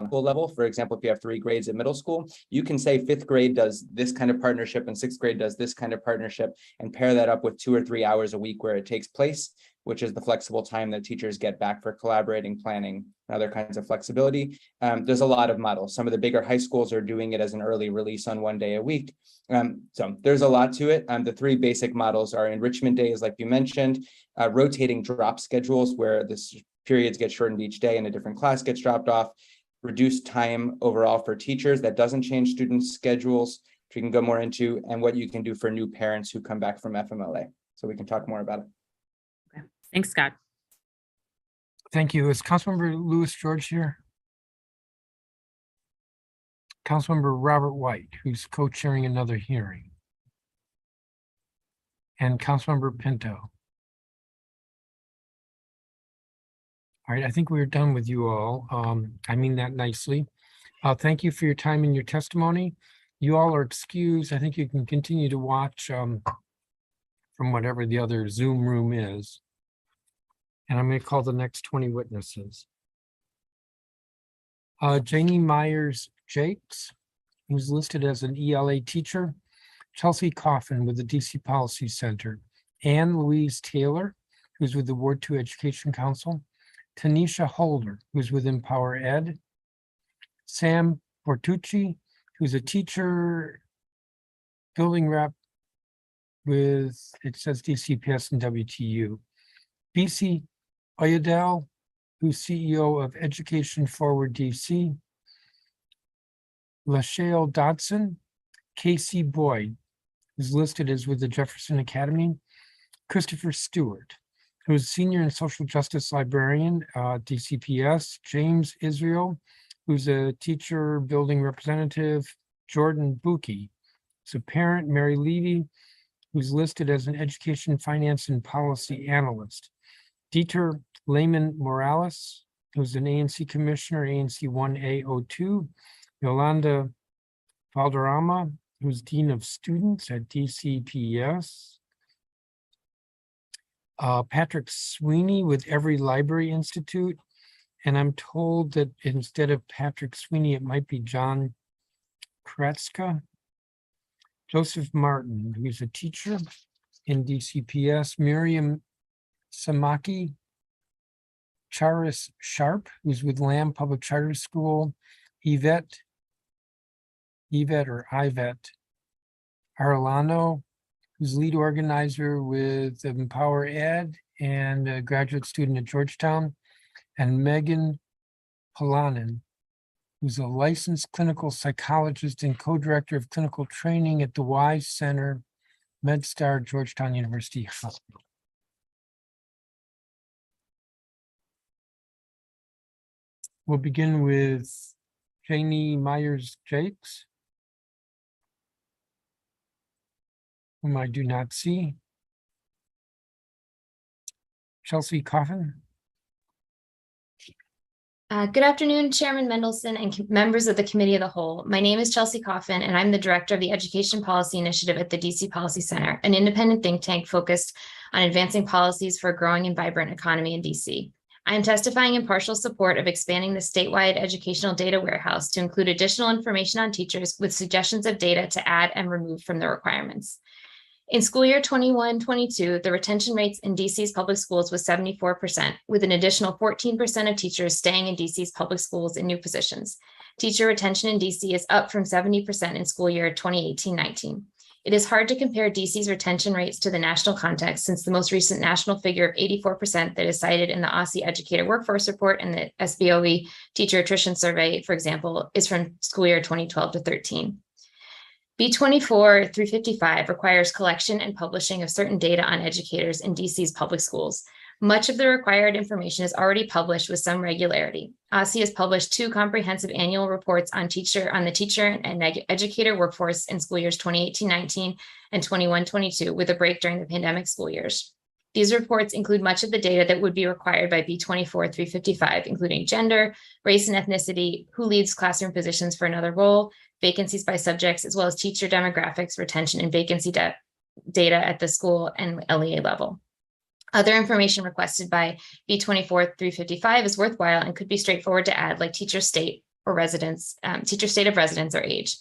school level. For example, if you have 3 grades at middle school, you can say 5th grade does this kind of partnership and 6th grade does this kind of partnership and pair that up with 2 or 3 hours a week where it takes place, which is the flexible time that teachers get back for collaborating, planning, and other kinds of flexibility. There's a lot of models. Some of the bigger high schools are doing it as an early release on 1 day a week. So there's a lot to it. The 3 basic models are enrichment days, like you mentioned, rotating drop schedules where the periods get shortened each day and a different class gets dropped off, reduced time overall for teachers that doesn't change students' schedules, which we can go more into, and what you can do for new parents who come back from FMLA. So we can talk more about it. Thanks, Scott. Thank you. Is Councilmember Louis George here? Councilmember Robert White, who's co-chairing another hearing. And Councilmember Pinto. All right, I think we're done with you all. I mean that nicely. Thank you for your time and your testimony. You all are excused. I think you can continue to watch from whatever the other Zoom room is. And I'm going to call the next 20 witnesses. Janie Myers Jakes, who's listed as an ELA teacher. Chelsea Coffin with the DC Policy Center. Anne Louise Taylor, who's with the Ward 2 Education Council. Tanisha Holder, who's with Empower Ed. Sam Bortucci, who's a teacher, building rep with, it says DCPS and WTU. BC Oyedel, who's CEO of Education Forward DC. Lachelle Dodson, Casey Boyd, who's listed as with the Jefferson Academy. Christopher Stewart, who's Senior and Social Justice Librarian, DCPS. James Israel, who's a teacher, building representative. Jordan Buki, who's a parent. Mary Levy, who's listed as an Education, Finance, and Policy Analyst. Dieter Lehman Morales, who's an ANC Commissioner, ANC 1A02. Yolanda Valderrama, who's Dean of Students at DCPS. Patrick Sweeney with Every Library Institute. And I'm told that instead of Patrick Sweeney, it might be John Kretzka. Joseph Martin, who's a teacher in DCPS. Miriam Samaki. Charis Sharp, who's with Lamb Public Charter School. Yvette Arellano, who's lead organizer with Empower Ed and a graduate student at Georgetown. And Megan Polanin, who's a licensed clinical psychologist and co-director of clinical training at the Wise Center, MedStar, Georgetown University Hospital. We'll begin with Janie Myers Jakes, whom I do not see. Chelsea Coffin. Good afternoon, Chairman Mendelson and members of the Committee of the Whole. My name is Chelsea Coffin, and I'm the Director of the Education Policy Initiative at the DC Policy Center, an independent think tank focused on advancing policies for a growing and vibrant economy in DC. I am testifying in partial support of expanding the statewide educational data warehouse to include additional information on teachers with suggestions of data to add and remove from the requirements. In school year 21-22, the retention rates in DC's public schools was 74%, with an additional 14% of teachers staying in DC's public schools in new positions. Teacher retention in DC is up from 70% in school year 2018-19. It is hard to compare DC's retention rates to the national context, since the most recent national figure of 84% that is cited in the OSSE Educator Workforce Report and the SBOE Teacher Attrition Survey, for example, is from school year 2012-13. B24-355 requires collection and publishing of certain data on educators in DC's public schools. Much of the required information is already published with some regularity. OSSE has published 2 comprehensive annual reports on the teacher and educator workforce in school years 2018-19 and 21-22, with a break during the pandemic school years. These reports include much of the data that would be required by B24-355, including gender, race and ethnicity, who leads classroom positions for another role, vacancies by subjects, as well as teacher demographics, retention, and vacancy data at the school and LEA level. Other information requested by B24-355 is worthwhile and could be straightforward to add, like teacher state of residence or age.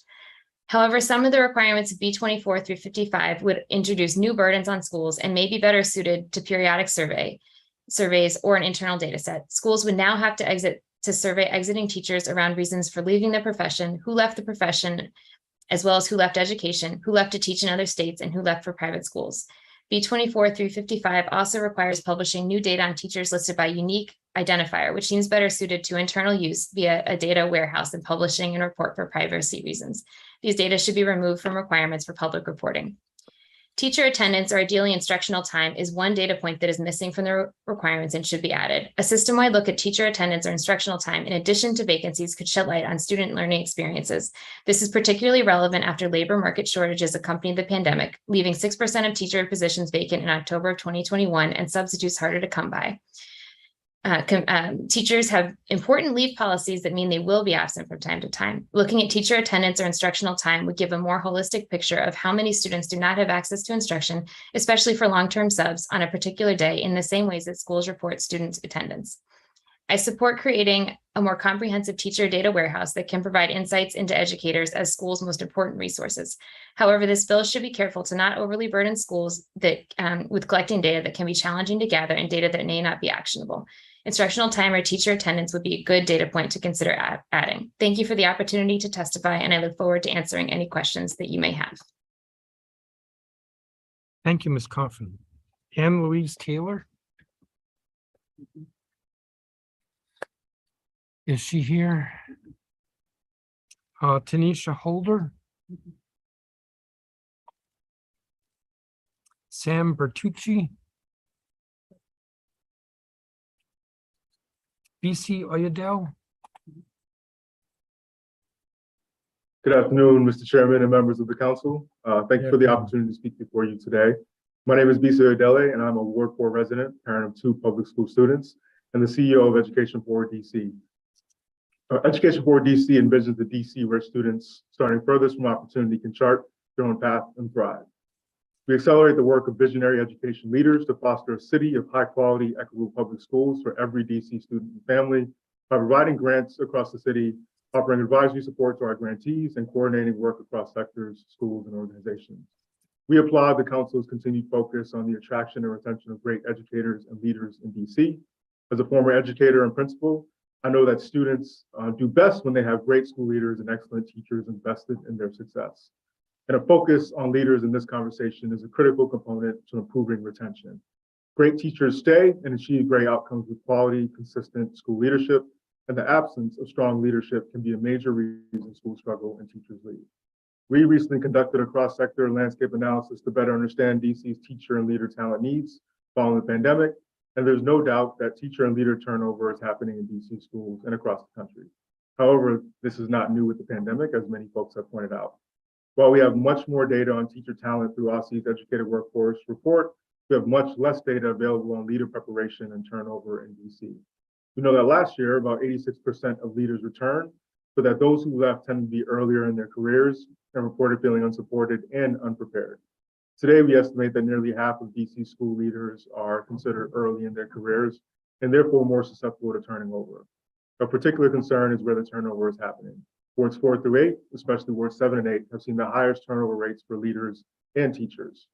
However, some of the requirements of B24-355 would introduce new burdens on schools and may be better suited to periodic surveys or an internal data set. Schools would now have to survey exiting teachers around reasons for leaving the profession, who left the profession, as well as who left education, who left to teach in other states, and who left for private schools. B24-355 also requires publishing new data on teachers listed by unique identifier, which seems better suited to internal use via a data warehouse than publishing and report for privacy reasons. These data should be removed from requirements for public reporting. Teacher attendance, or ideally instructional time, is one data point that is missing from the requirements and should be added. A system-wide look at teacher attendance or instructional time, in addition to vacancies, could shed light on student learning experiences. This is particularly relevant after labor market shortages accompanied the pandemic, leaving 6% of teacher positions vacant in October of 2021 and substitutes harder to come by. Teachers have important leave policies that mean they will be absent from time to time. Looking at teacher attendance or instructional time would give a more holistic picture of how many students do not have access to instruction, especially for long-term subs on a particular day, in the same ways that schools report students' attendance. I support creating a more comprehensive teacher data warehouse that can provide insights into educators as schools' most important resources. However, this bill should be careful to not overly burden schools with collecting data that can be challenging to gather and data that may not be actionable. Instructional time or teacher attendance would be a good data point to consider adding. Thank you for the opportunity to testify, and I look forward to answering any questions that you may have. Thank you, Ms. Coffin. Anne Louise Taylor? Is she here? Tanisha Holder? Sam Bertucci? BC Oyedel? Good afternoon, Mr. Chairman and members of the council. Thank you for the opportunity to speak before you today. My name is Bisa Oyedele, and I'm a Ward 4 resident, parent of 2 public school students, and the CEO of Education Forward DC. Education Forward DC envisions a DC where students starting furthest from opportunity can chart their own path and thrive. We accelerate the work of visionary education leaders to foster a city of high-quality, equitable public schools for every DC student and family by providing grants across the city, offering advisory support to our grantees, and coordinating work across sectors, schools, and organizations. We applaud the council's continued focus on the attraction and retention of great educators and leaders in DC. As a former educator and principal, I know that students do best when they have great school leaders and excellent teachers invested in their success. And a focus on leaders in this conversation is a critical component to improving retention. Great teachers stay and achieve great outcomes with quality, consistent school leadership, and the absence of strong leadership can be a major reason schools struggle and teachers leave. We recently conducted a cross-sector landscape analysis to better understand DC's teacher and leader talent needs following the pandemic, and there's no doubt that teacher and leader turnover is happening in DC schools and across the country. However, this is not new with the pandemic, as many folks have pointed out. While we have much more data on teacher talent through OSCE's Educated Workforce Report, we have much less data available on leader preparation and turnover in DC. We know that last year, about 86% of leaders returned, but that those who left tend to be earlier in their careers and reported feeling unsupported and unprepared. Today, we estimate that nearly half of DC school leaders are considered early in their careers and therefore more susceptible to turning over. A particular concern is where the turnover is happening. Wards 4 through 8, especially wards 7 and 8, have seen the highest turnover rates for leaders and teachers.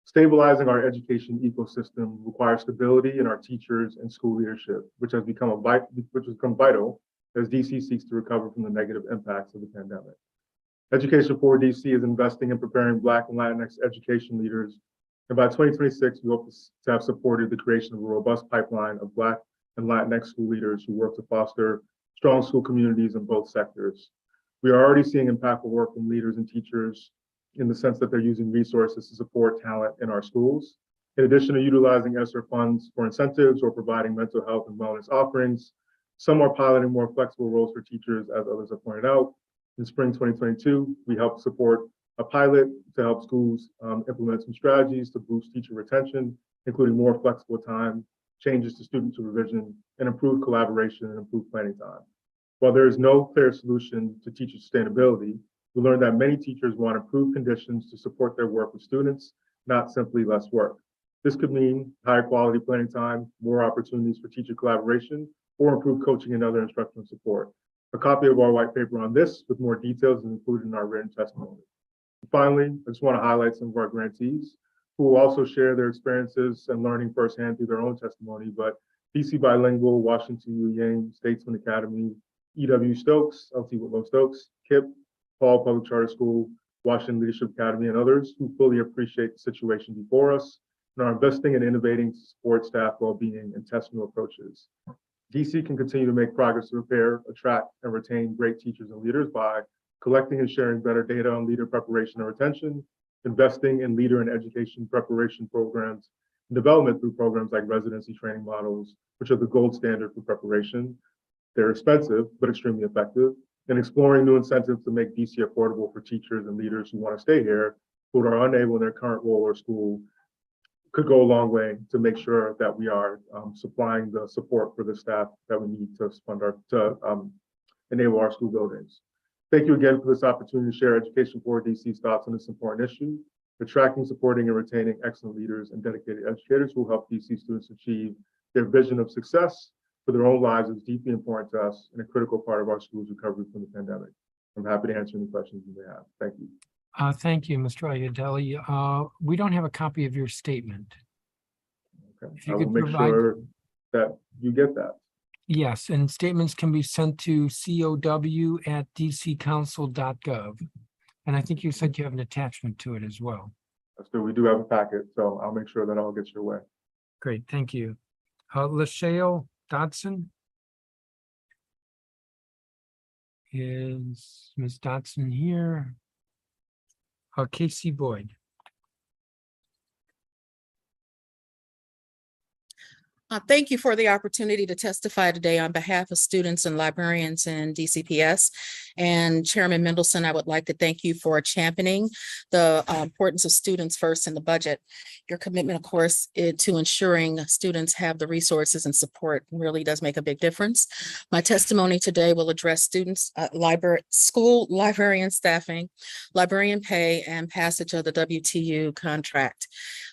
Stabilizing our education ecosystem requires stability in our teachers and school leadership, which has become vital as DC seeks to recover from the negative impacts of the pandemic. Education Forward DC is investing in preparing Black and Latinx education leaders, and by 2026, we hope to have supported the creation of a robust pipeline of Black and Latinx school leaders who work to foster strong school communities in both sectors. We are already seeing impactful work from leaders and teachers in the sense that they're using resources to support talent in our schools. In addition to utilizing ESSER funds for incentives or providing mental health and wellness offerings, some are piloting more flexible roles for teachers, as others have pointed out. In spring 2022, we helped support a pilot to help schools implement some strategies to boost teacher retention, including more flexible time, changes to student supervision, and improved collaboration and improved planning time. While there is no clear solution to teacher sustainability, we learned that many teachers want improved conditions to support their work with students, not simply less work. This could mean higher quality planning time, more opportunities for teacher collaboration, or improved coaching and other instructional support. A copy of our white paper on this with more details is included in our written testimony. Finally, I just want to highlight some of our grantees who will also share their experiences and learning firsthand through their own testimony, but DC Bilingual, Washington U Yang, Statesman Academy, EW Stokes, LT Whitlow Stokes, KIPP, Paul Public Charter School, Washington Leadership Academy, and others who fully appreciate the situation before us and are investing in innovating to support staff well-being and test new approaches. DC can continue to make progress to prepare, attract, and retain great teachers and leaders by collecting and sharing better data on leader preparation and retention, investing in leader and education preparation programs, and development through programs like residency training models, which are the gold standard for preparation. They're expensive, but extremely effective, and exploring new incentives to make DC affordable for teachers and leaders who want to stay here, but are unable in their current role or school could go a long way to make sure that we are supplying the support for the staff that we need to enable our school buildings. Thank you again for this opportunity to share Education Forward DC's thoughts on this important issue. Attracting, supporting, and retaining excellent leaders and dedicated educators who will help DC students achieve their vision of success for their own lives is deeply important to us and a critical part of our school's recovery from the pandemic. I'm happy to answer any questions you may have. Thank you. Thank you, Mr. Ayodele. We don't have a copy of your statement. Okay. If you I will could make provide- sure that you get that. Yes, and statements can be sent to cow@dccouncil.gov. And I think you said you have an attachment to it as well. That's good. We do have a packet, so I'll make sure that all gets your way. Great, thank you. Lachelle Dodson. Is Ms. Dodson here? Casey Boyd. Thank you for the opportunity to testify today on behalf of students and librarians in DCPS. And Chairman Mendelson, I would like to thank you for championing the importance of students first in the budget. Your commitment, of course, to ensuring students have the resources and support really does make a big difference. My testimony today will address students, school librarian staffing, librarian pay, and passage of the WTU contract.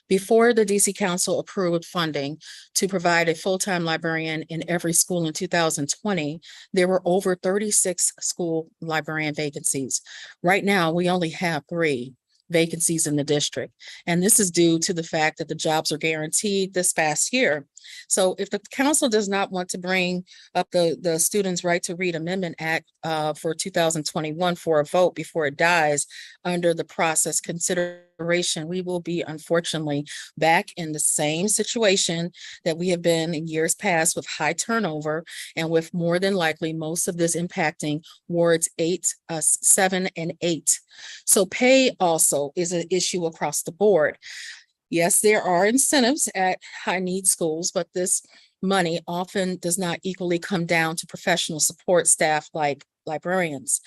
Before the DC Council approved funding to provide a full-time librarian in every school in 2020, there were over 36 school librarian vacancies. Right now, we only have 3 vacancies in the district. And this is due to the fact that the jobs are guaranteed this past year. So if the council does not want to bring up the Students' Right to Read Amendment Act for 2021 for a vote before it dies under the process consideration, we will be unfortunately back in the same situation that we have been in years past with high turnover and with more than likely most of this impacting wards 7 and 8. So pay also is an issue across the board. Yes, there are incentives at high need schools, but this money often does not equally come down to professional support staff like librarians,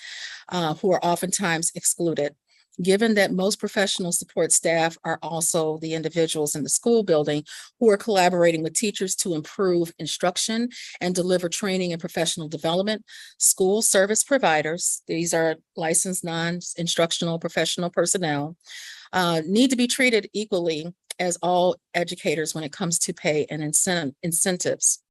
who are oftentimes excluded. Given that most professional support staff are also the individuals in the school building who are collaborating with teachers to improve instruction and deliver training and professional development, school service providers, these are licensed non-instructional professional personnel, need to be treated equally as all educators when it comes to pay and incentives.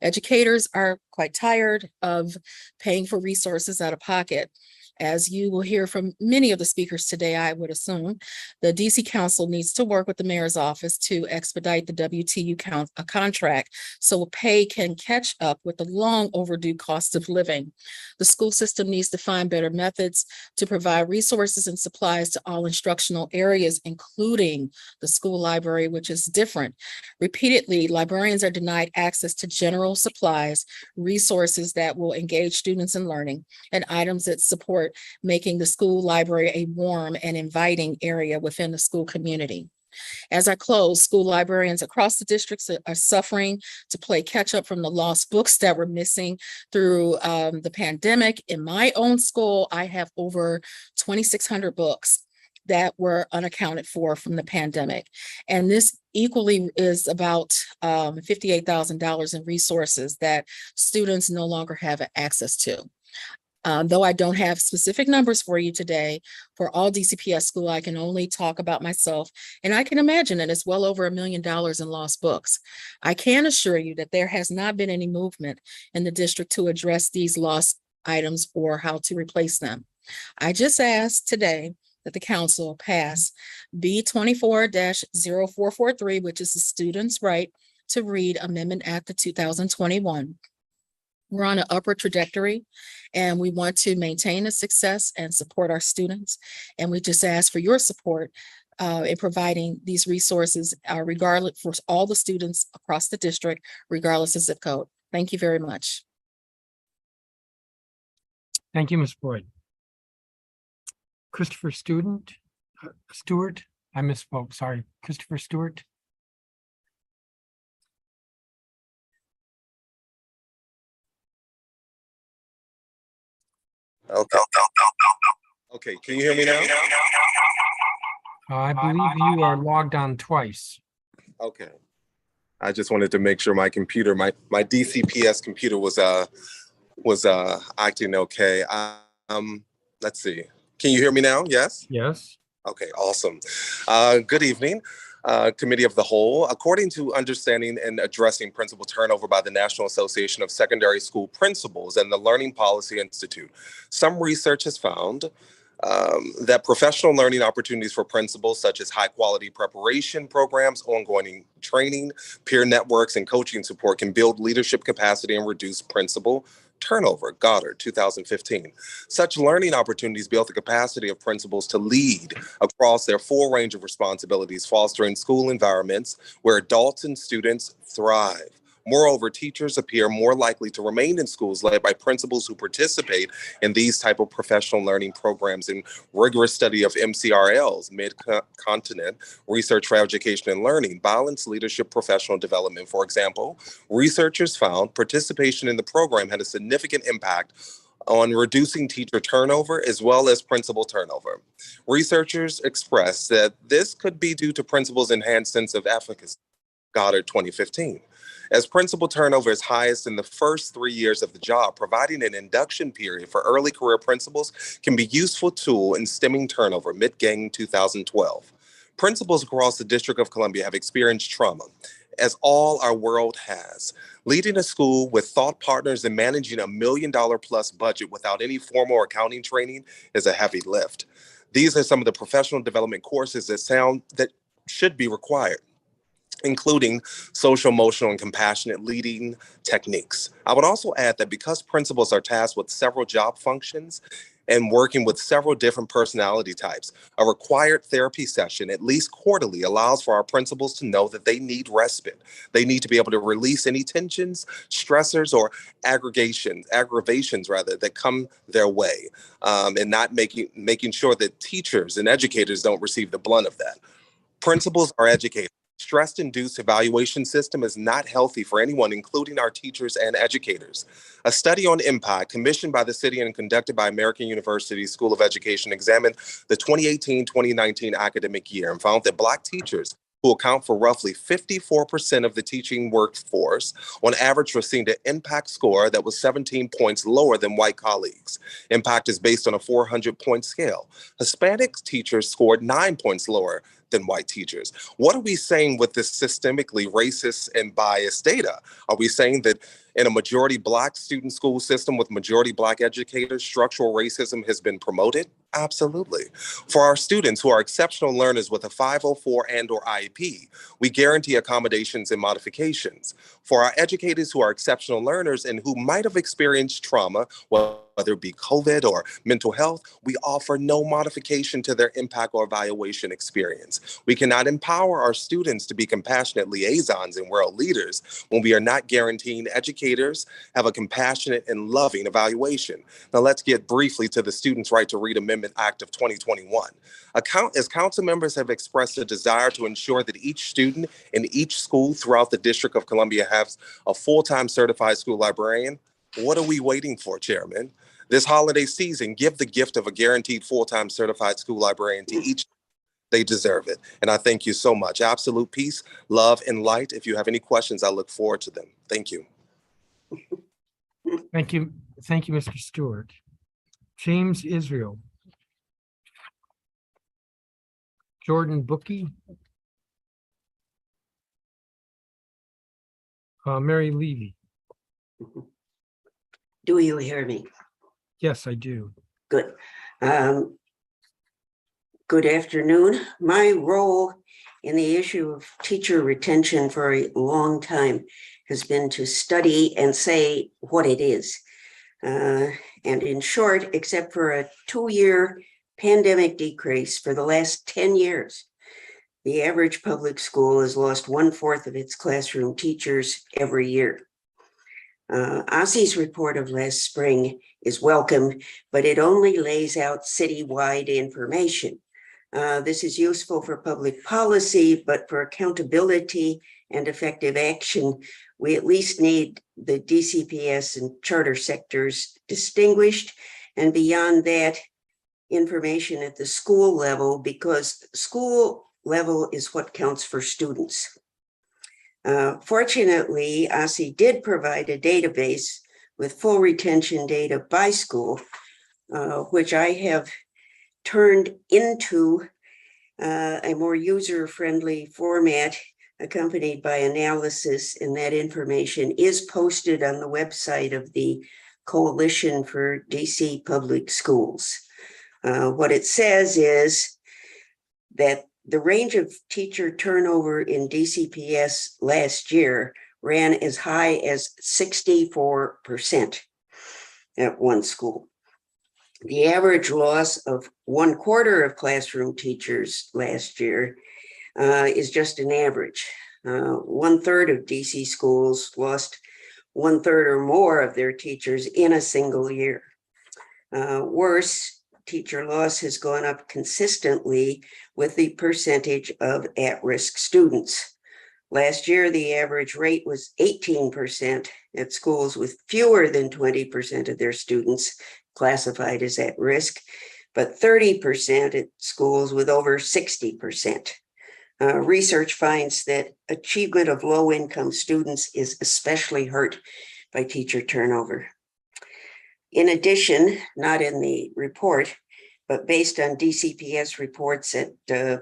Educators are quite tired of paying for resources out of pocket. As you will hear from many of the speakers today, I would assume the DC Council needs to work with the mayor's office to expedite the WTU contract so pay can catch up with the long overdue cost of living. The school system needs to find better methods to provide resources and supplies to all instructional areas, including the school library, which is different. Repeatedly, librarians are denied access to general supplies, resources that will engage students in learning, and items that support making the school library a warm and inviting area within the school community. As I close, school librarians across the districts are suffering to play catch up from the lost books that were missing through the pandemic. In my own school, I have over 2,600 books that were unaccounted for from the pandemic. And this equally is about $58,000 in resources that students no longer have access to. Though I don't have specific numbers for you today, for all DCPS school, I can only talk about myself, and I can imagine that it's well over $1 million in lost books. I can assure you that there has not been any movement in the district to address these lost items or how to replace them. I just asked today that the council pass B24-0443, which is the Students' Right to Read Amendment Act of 2021. We're on an upward trajectory and we want to maintain the success and support our students. And we just ask for your support in providing these resources regardless for all the students across the district, regardless of zip code. Thank you very much. Thank you, Ms. Boyd. Christopher Stewart, I misspoke, sorry. Christopher Stewart. Okay, can you hear me now? I believe you are logged on twice. Okay. I just wanted to make sure my computer, my DCPS computer was acting okay. Let's see. Can you hear me now? Yes? Yes. Okay, awesome. Good evening, Committee of the Whole. According to Understanding and Addressing Principal Turnover by the National Association of Secondary School Principals and the Learning Policy Institute, some research has found that professional learning opportunities for principals, such as high-quality preparation programs, ongoing training, peer networks, and coaching support, can build leadership capacity and reduce principal turnover. Goddard, 2015. Such learning opportunities build the capacity of principals to lead across their full range of responsibilities, fostering school environments where adults and students thrive. Moreover, teachers appear more likely to remain in schools led by principals who participate in these type of professional learning programs. In rigorous study of MCRL's Mid-Continent Research for Education and Learning, Balanced Leadership Professional Development, for example, researchers found participation in the program had a significant impact on reducing teacher turnover as well as principal turnover. Researchers expressed that this could be due to principals' enhanced sense of efficacy. Goddard, 2015. As principal turnover is highest in the first 3 years of the job, providing an induction period for early career principals can be a useful tool in stemming turnover, Mid-Gang, 2012. Principals across the District of Columbia have experienced trauma, as all our world has. Leading a school with thought partners and managing $1 million plus budget without any formal accounting training is a heavy lift. These are some of the professional development courses that should be required, including social, emotional, and compassionate leading techniques. I would also add that because principals are tasked with several job functions and working with several different personality types, a required therapy session, at least quarterly, allows for our principals to know that they need respite. They need to be able to release any tensions, stressors, or aggravations that come their way, and not making sure that teachers and educators don't receive the blunt of that. Principals are educators. Stress-induced evaluation system is not healthy for anyone, including our teachers and educators. A study on impact commissioned by the city and conducted by American University School of Education examined the 2018-2019 academic year and found that Black teachers, who account for roughly 54% of the teaching workforce, on average received an impact score that was 17 points lower than white colleagues. Impact is based on a 400-point scale. Hispanic teachers scored 9 points lower than white teachers. What are we saying with this systemically racist and biased data? Are we saying that in a majority Black student school system with majority Black educators, structural racism has been promoted? Absolutely. For our students who are exceptional learners with a 504 and/or IEP, we guarantee accommodations and modifications. For our educators who are exceptional learners and who might have experienced trauma, whether it be COVID or mental health, we offer no modification to their impact or evaluation experience. We cannot empower our students to be compassionate liaisons and world leaders when we are not guaranteeing educators have a compassionate and loving evaluation. Now let's get briefly to the Students' Right to Read Amendment Act of 2021. As council members have expressed a desire to ensure that each student in each school throughout the District of Columbia has a full-time certified school librarian, what are we waiting for, Chairman? This holiday season, give the gift of a guaranteed full-time certified school librarian to each. They deserve it. And I thank you so much. Absolute peace, love, and light. If you have any questions, I look forward to them. Thank you. Thank you. Thank you, Mr. Stewart. James Israel. Jordan Bookie. Mary Levy. Do you hear me? Yes, I do. Good. Good afternoon. My role in the issue of teacher retention for a long time has been to study and say what it is. And in short, except for a 2-year pandemic decrease for the last 10 years, the average public school has lost 1/4 of its classroom teachers every year. OSSE's report of last spring is welcome, but it only lays out citywide information. This is useful for public policy, but for accountability and effective action, we at least need the DCPS and charter sectors distinguished, and beyond that, information at the school level, because school level is what counts for students. Fortunately, OSSI did provide a database with full retention data by school, which I have turned into a more user-friendly format accompanied by analysis, and that information is posted on the website of the Coalition for DC Public Schools. What it says is that the range of teacher turnover in DCPS last year ran as high as 64% at one school. The average loss of 1/4 of classroom teachers last year is just an average. 1/3 of DC schools lost 1/3 or more of their teachers in a single year. Worse, teacher loss has gone up consistently with the percentage of at-risk students. Last year, the average rate was 18% at schools with fewer than 20% of their students classified as at risk, but 30% at schools with over 60%. Research finds that achievement of low-income students is especially hurt by teacher turnover. In addition, not in the report, but based on DCPS reports at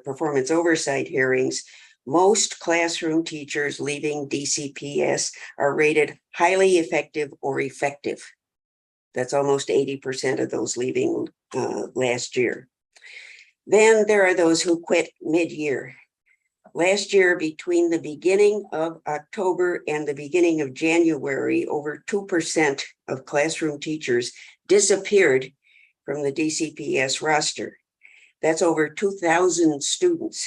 performance oversight hearings, most classroom teachers leaving DCPS are rated highly effective or effective. That's almost 80% of those leaving last year. Then there are those who quit mid-year. Last year, between the beginning of October and the beginning of January, over 2% of classroom teachers disappeared from the DCPS roster. That's over 2,000 students.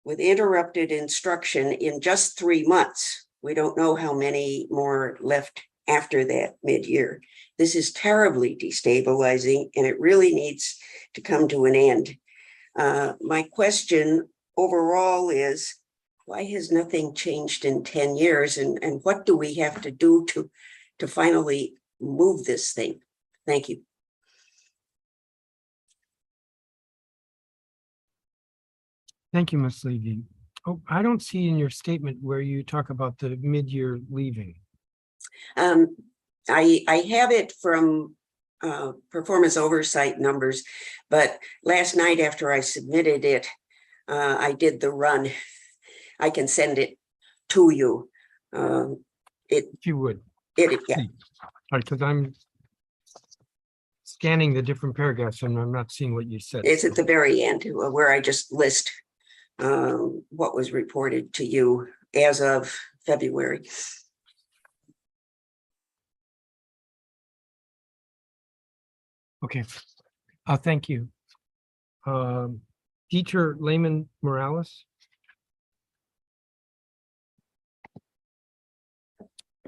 With interrupted instruction in just 3 months, we don't know how many more left after that mid-year. This is terribly destabilizing, and it really needs to come to an end. My question overall is, why has nothing changed in 10 years? And what do we have to do to finally move this thing? Thank you. Thank you, Ms. Levy. Oh, I don't see in your statement where you talk about the mid-year leaving. I have it from performance oversight numbers, but last night after I submitted it, I did the run. I can send it to you. If you would. Yeah. All right, because I'm scanning the different paragraphs and I'm not seeing what you said. It's at the very end where I just list what was reported to you as of February. Okay, thank you. Teacher Lehman Morales.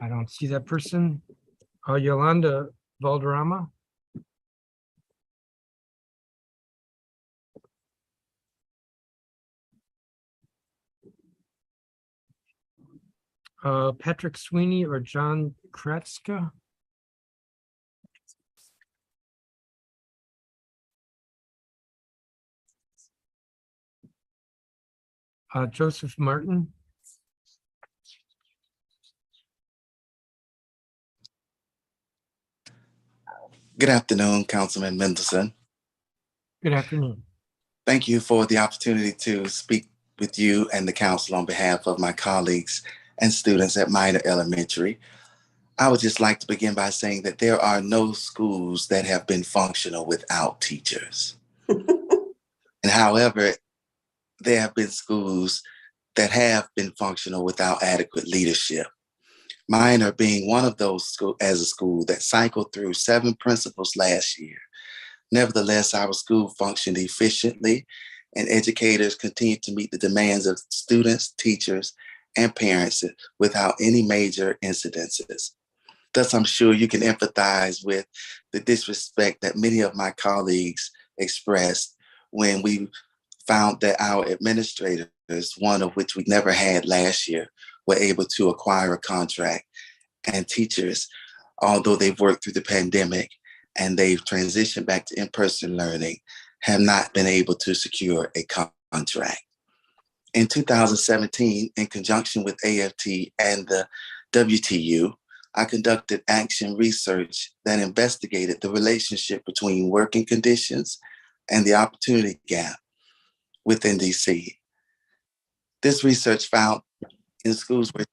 I don't see that person. Yolanda Valderrama. Patrick Sweeney or John Kretzka. Joseph Martin. Good afternoon, Councilman Mendelson. Good afternoon. Thank you for the opportunity to speak with you and the council on behalf of my colleagues and students at Minor Elementary. I would just like to begin by saying that there are no schools that have been functional without teachers. And however, there have been schools that have been functional without adequate leadership. Minor being one of those as a school that cycled through 7 principals last year. Nevertheless, our school functioned efficiently and educators continued to meet the demands of students, teachers, and parents without any major incidences. Thus, I'm sure you can empathize with the disrespect that many of my colleagues expressed when we found that our administrators, one of which we never had last year, were able to acquire a contract. And teachers, although they've worked through the pandemic and they've transitioned back to in-person learning, have not been able to secure a contract. In 2017, in conjunction with AFT and the WTU, I conducted action research that investigated the relationship between working conditions and the opportunity gap within DC. This research found in schools where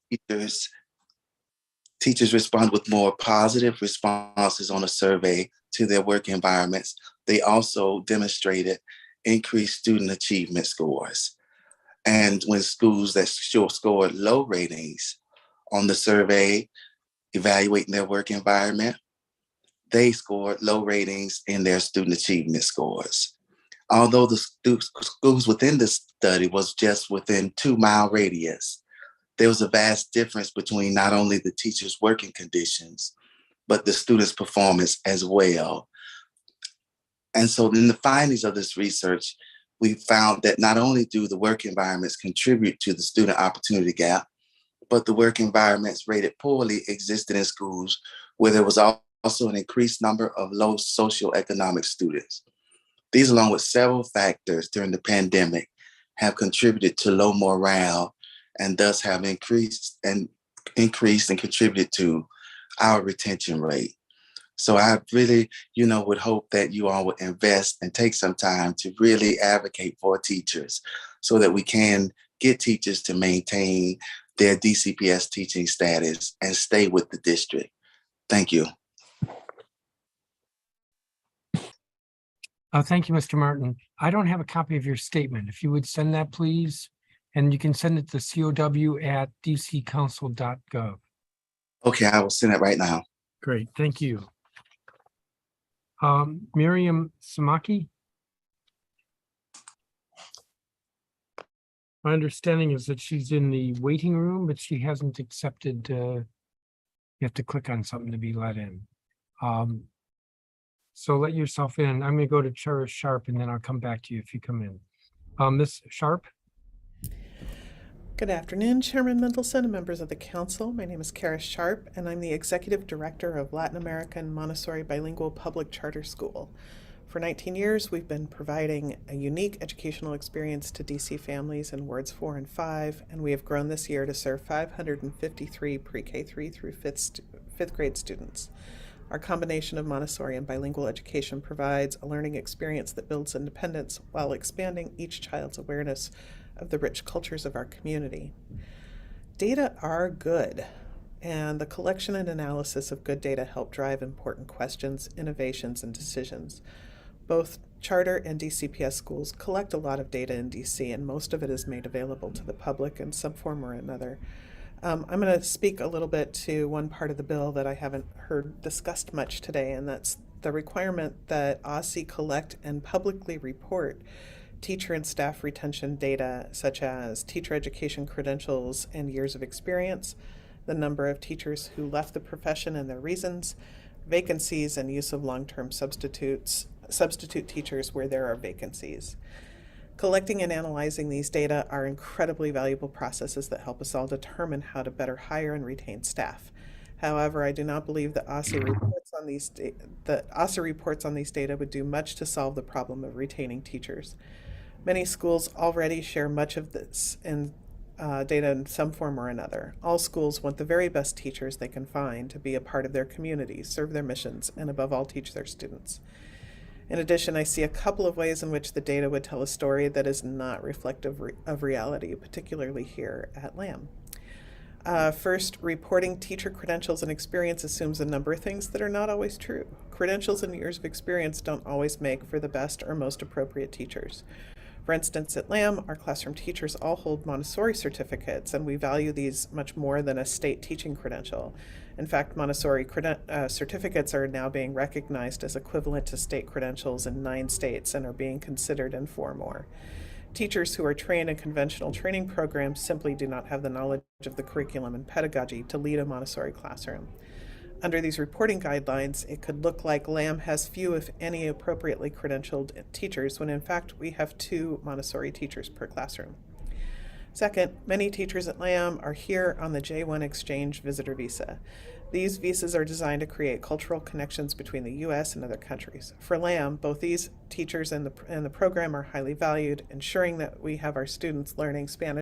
teachers respond with more positive responses on a survey to their work environments, they also demonstrated increased student achievement scores. And when schools that scored low ratings on the survey evaluating their work environment, they scored low ratings in their student achievement scores. Although the schools within the study was just within 2-mile radius, there was a vast difference between not only the teachers' working conditions, but the students' performance as well. And so in the findings of this research, we found that not only do the work environments contribute to the student opportunity gap, but the work environments rated poorly existed in schools where there was also an increased number of low socioeconomic students. These, along with several factors during the pandemic, have contributed to low morale and thus have increased and contributed to our retention rate. So I really, would hope that you all would invest and take some time to really advocate for teachers so that we can get teachers to maintain their DCPS teaching status and stay with the district. Thank you. Thank you, Mr. Martin. I don't have a copy of your statement. If you would send that, please, and you can send it to cow@dccouncil.gov. Okay, I will send it right now. Great, thank you. Miriam Samaki. My understanding is that she's in the waiting room, but she hasn't accepted. You have to click on something to be let in. So let yourself in. I'm going to go to Cherish Sharp, and then I'll come back to you if you come in. Ms. Sharp. Good afternoon, Chairman Mendelson and members of the council. My name is Kara Sharp, and I'm the Executive Director of Latin American Montessori Bilingual Public Charter School. For 19 years, we've been providing a unique educational experience to DC families in wards 4 and 5, and we have grown this year to serve 553 pre-K 3 through fifth grade students. Our combination of Montessori and bilingual education provides a learning experience that builds independence while expanding each child's awareness of the rich cultures of our community. Data are good, and the collection and analysis of good data help drive important questions, innovations, and decisions. Both charter and DCPS schools collect a lot of data in DC, and most of it is made available to the public in some form or another. I'm going to speak a little bit to one part of the bill that I haven't heard discussed much today, and that's the requirement that OSSE collect and publicly report teacher and staff retention data, such as teacher education credentials and years of experience, the number of teachers who left the profession and their reasons, vacancies and use of long-term substitute teachers where there are vacancies. Collecting and analyzing these data are incredibly valuable processes that help us all determine how to better hire and retain staff. However, I do not believe that OSSE reports on these data would do much to solve the problem of retaining teachers. Many schools already share much of this data in some form or another. All schools want the very best teachers they can find to be a part of their communities, serve their missions, and above all, teach their students. In addition, I see a couple of ways in which the data would tell a story that is not reflective of reality, particularly here at LAM. First, reporting teacher credentials and experience assumes a number of things that are not always true. Credentials and years of experience don't always make for the best or most appropriate teachers. For instance, at LAM, our classroom teachers all hold Montessori certificates, and we value these much more than a state teaching credential. In fact, Montessori certificates are now being recognized as equivalent to state credentials in 9 states and are being considered in 4 more. Teachers who are trained in conventional training programs simply do not have the knowledge of the curriculum and pedagogy to lead a Montessori classroom. Under these reporting guidelines, it could look like LAM has few, if any, appropriately credentialed teachers, when in fact we have 2 Montessori teachers per classroom. Second, many teachers at LAM are here on the J-1 exchange visitor visa. These visas are designed to create cultural connections between the U.S. and other countries. For LAM, both these teachers and the program are highly valued, ensuring that we have our students learning Spanish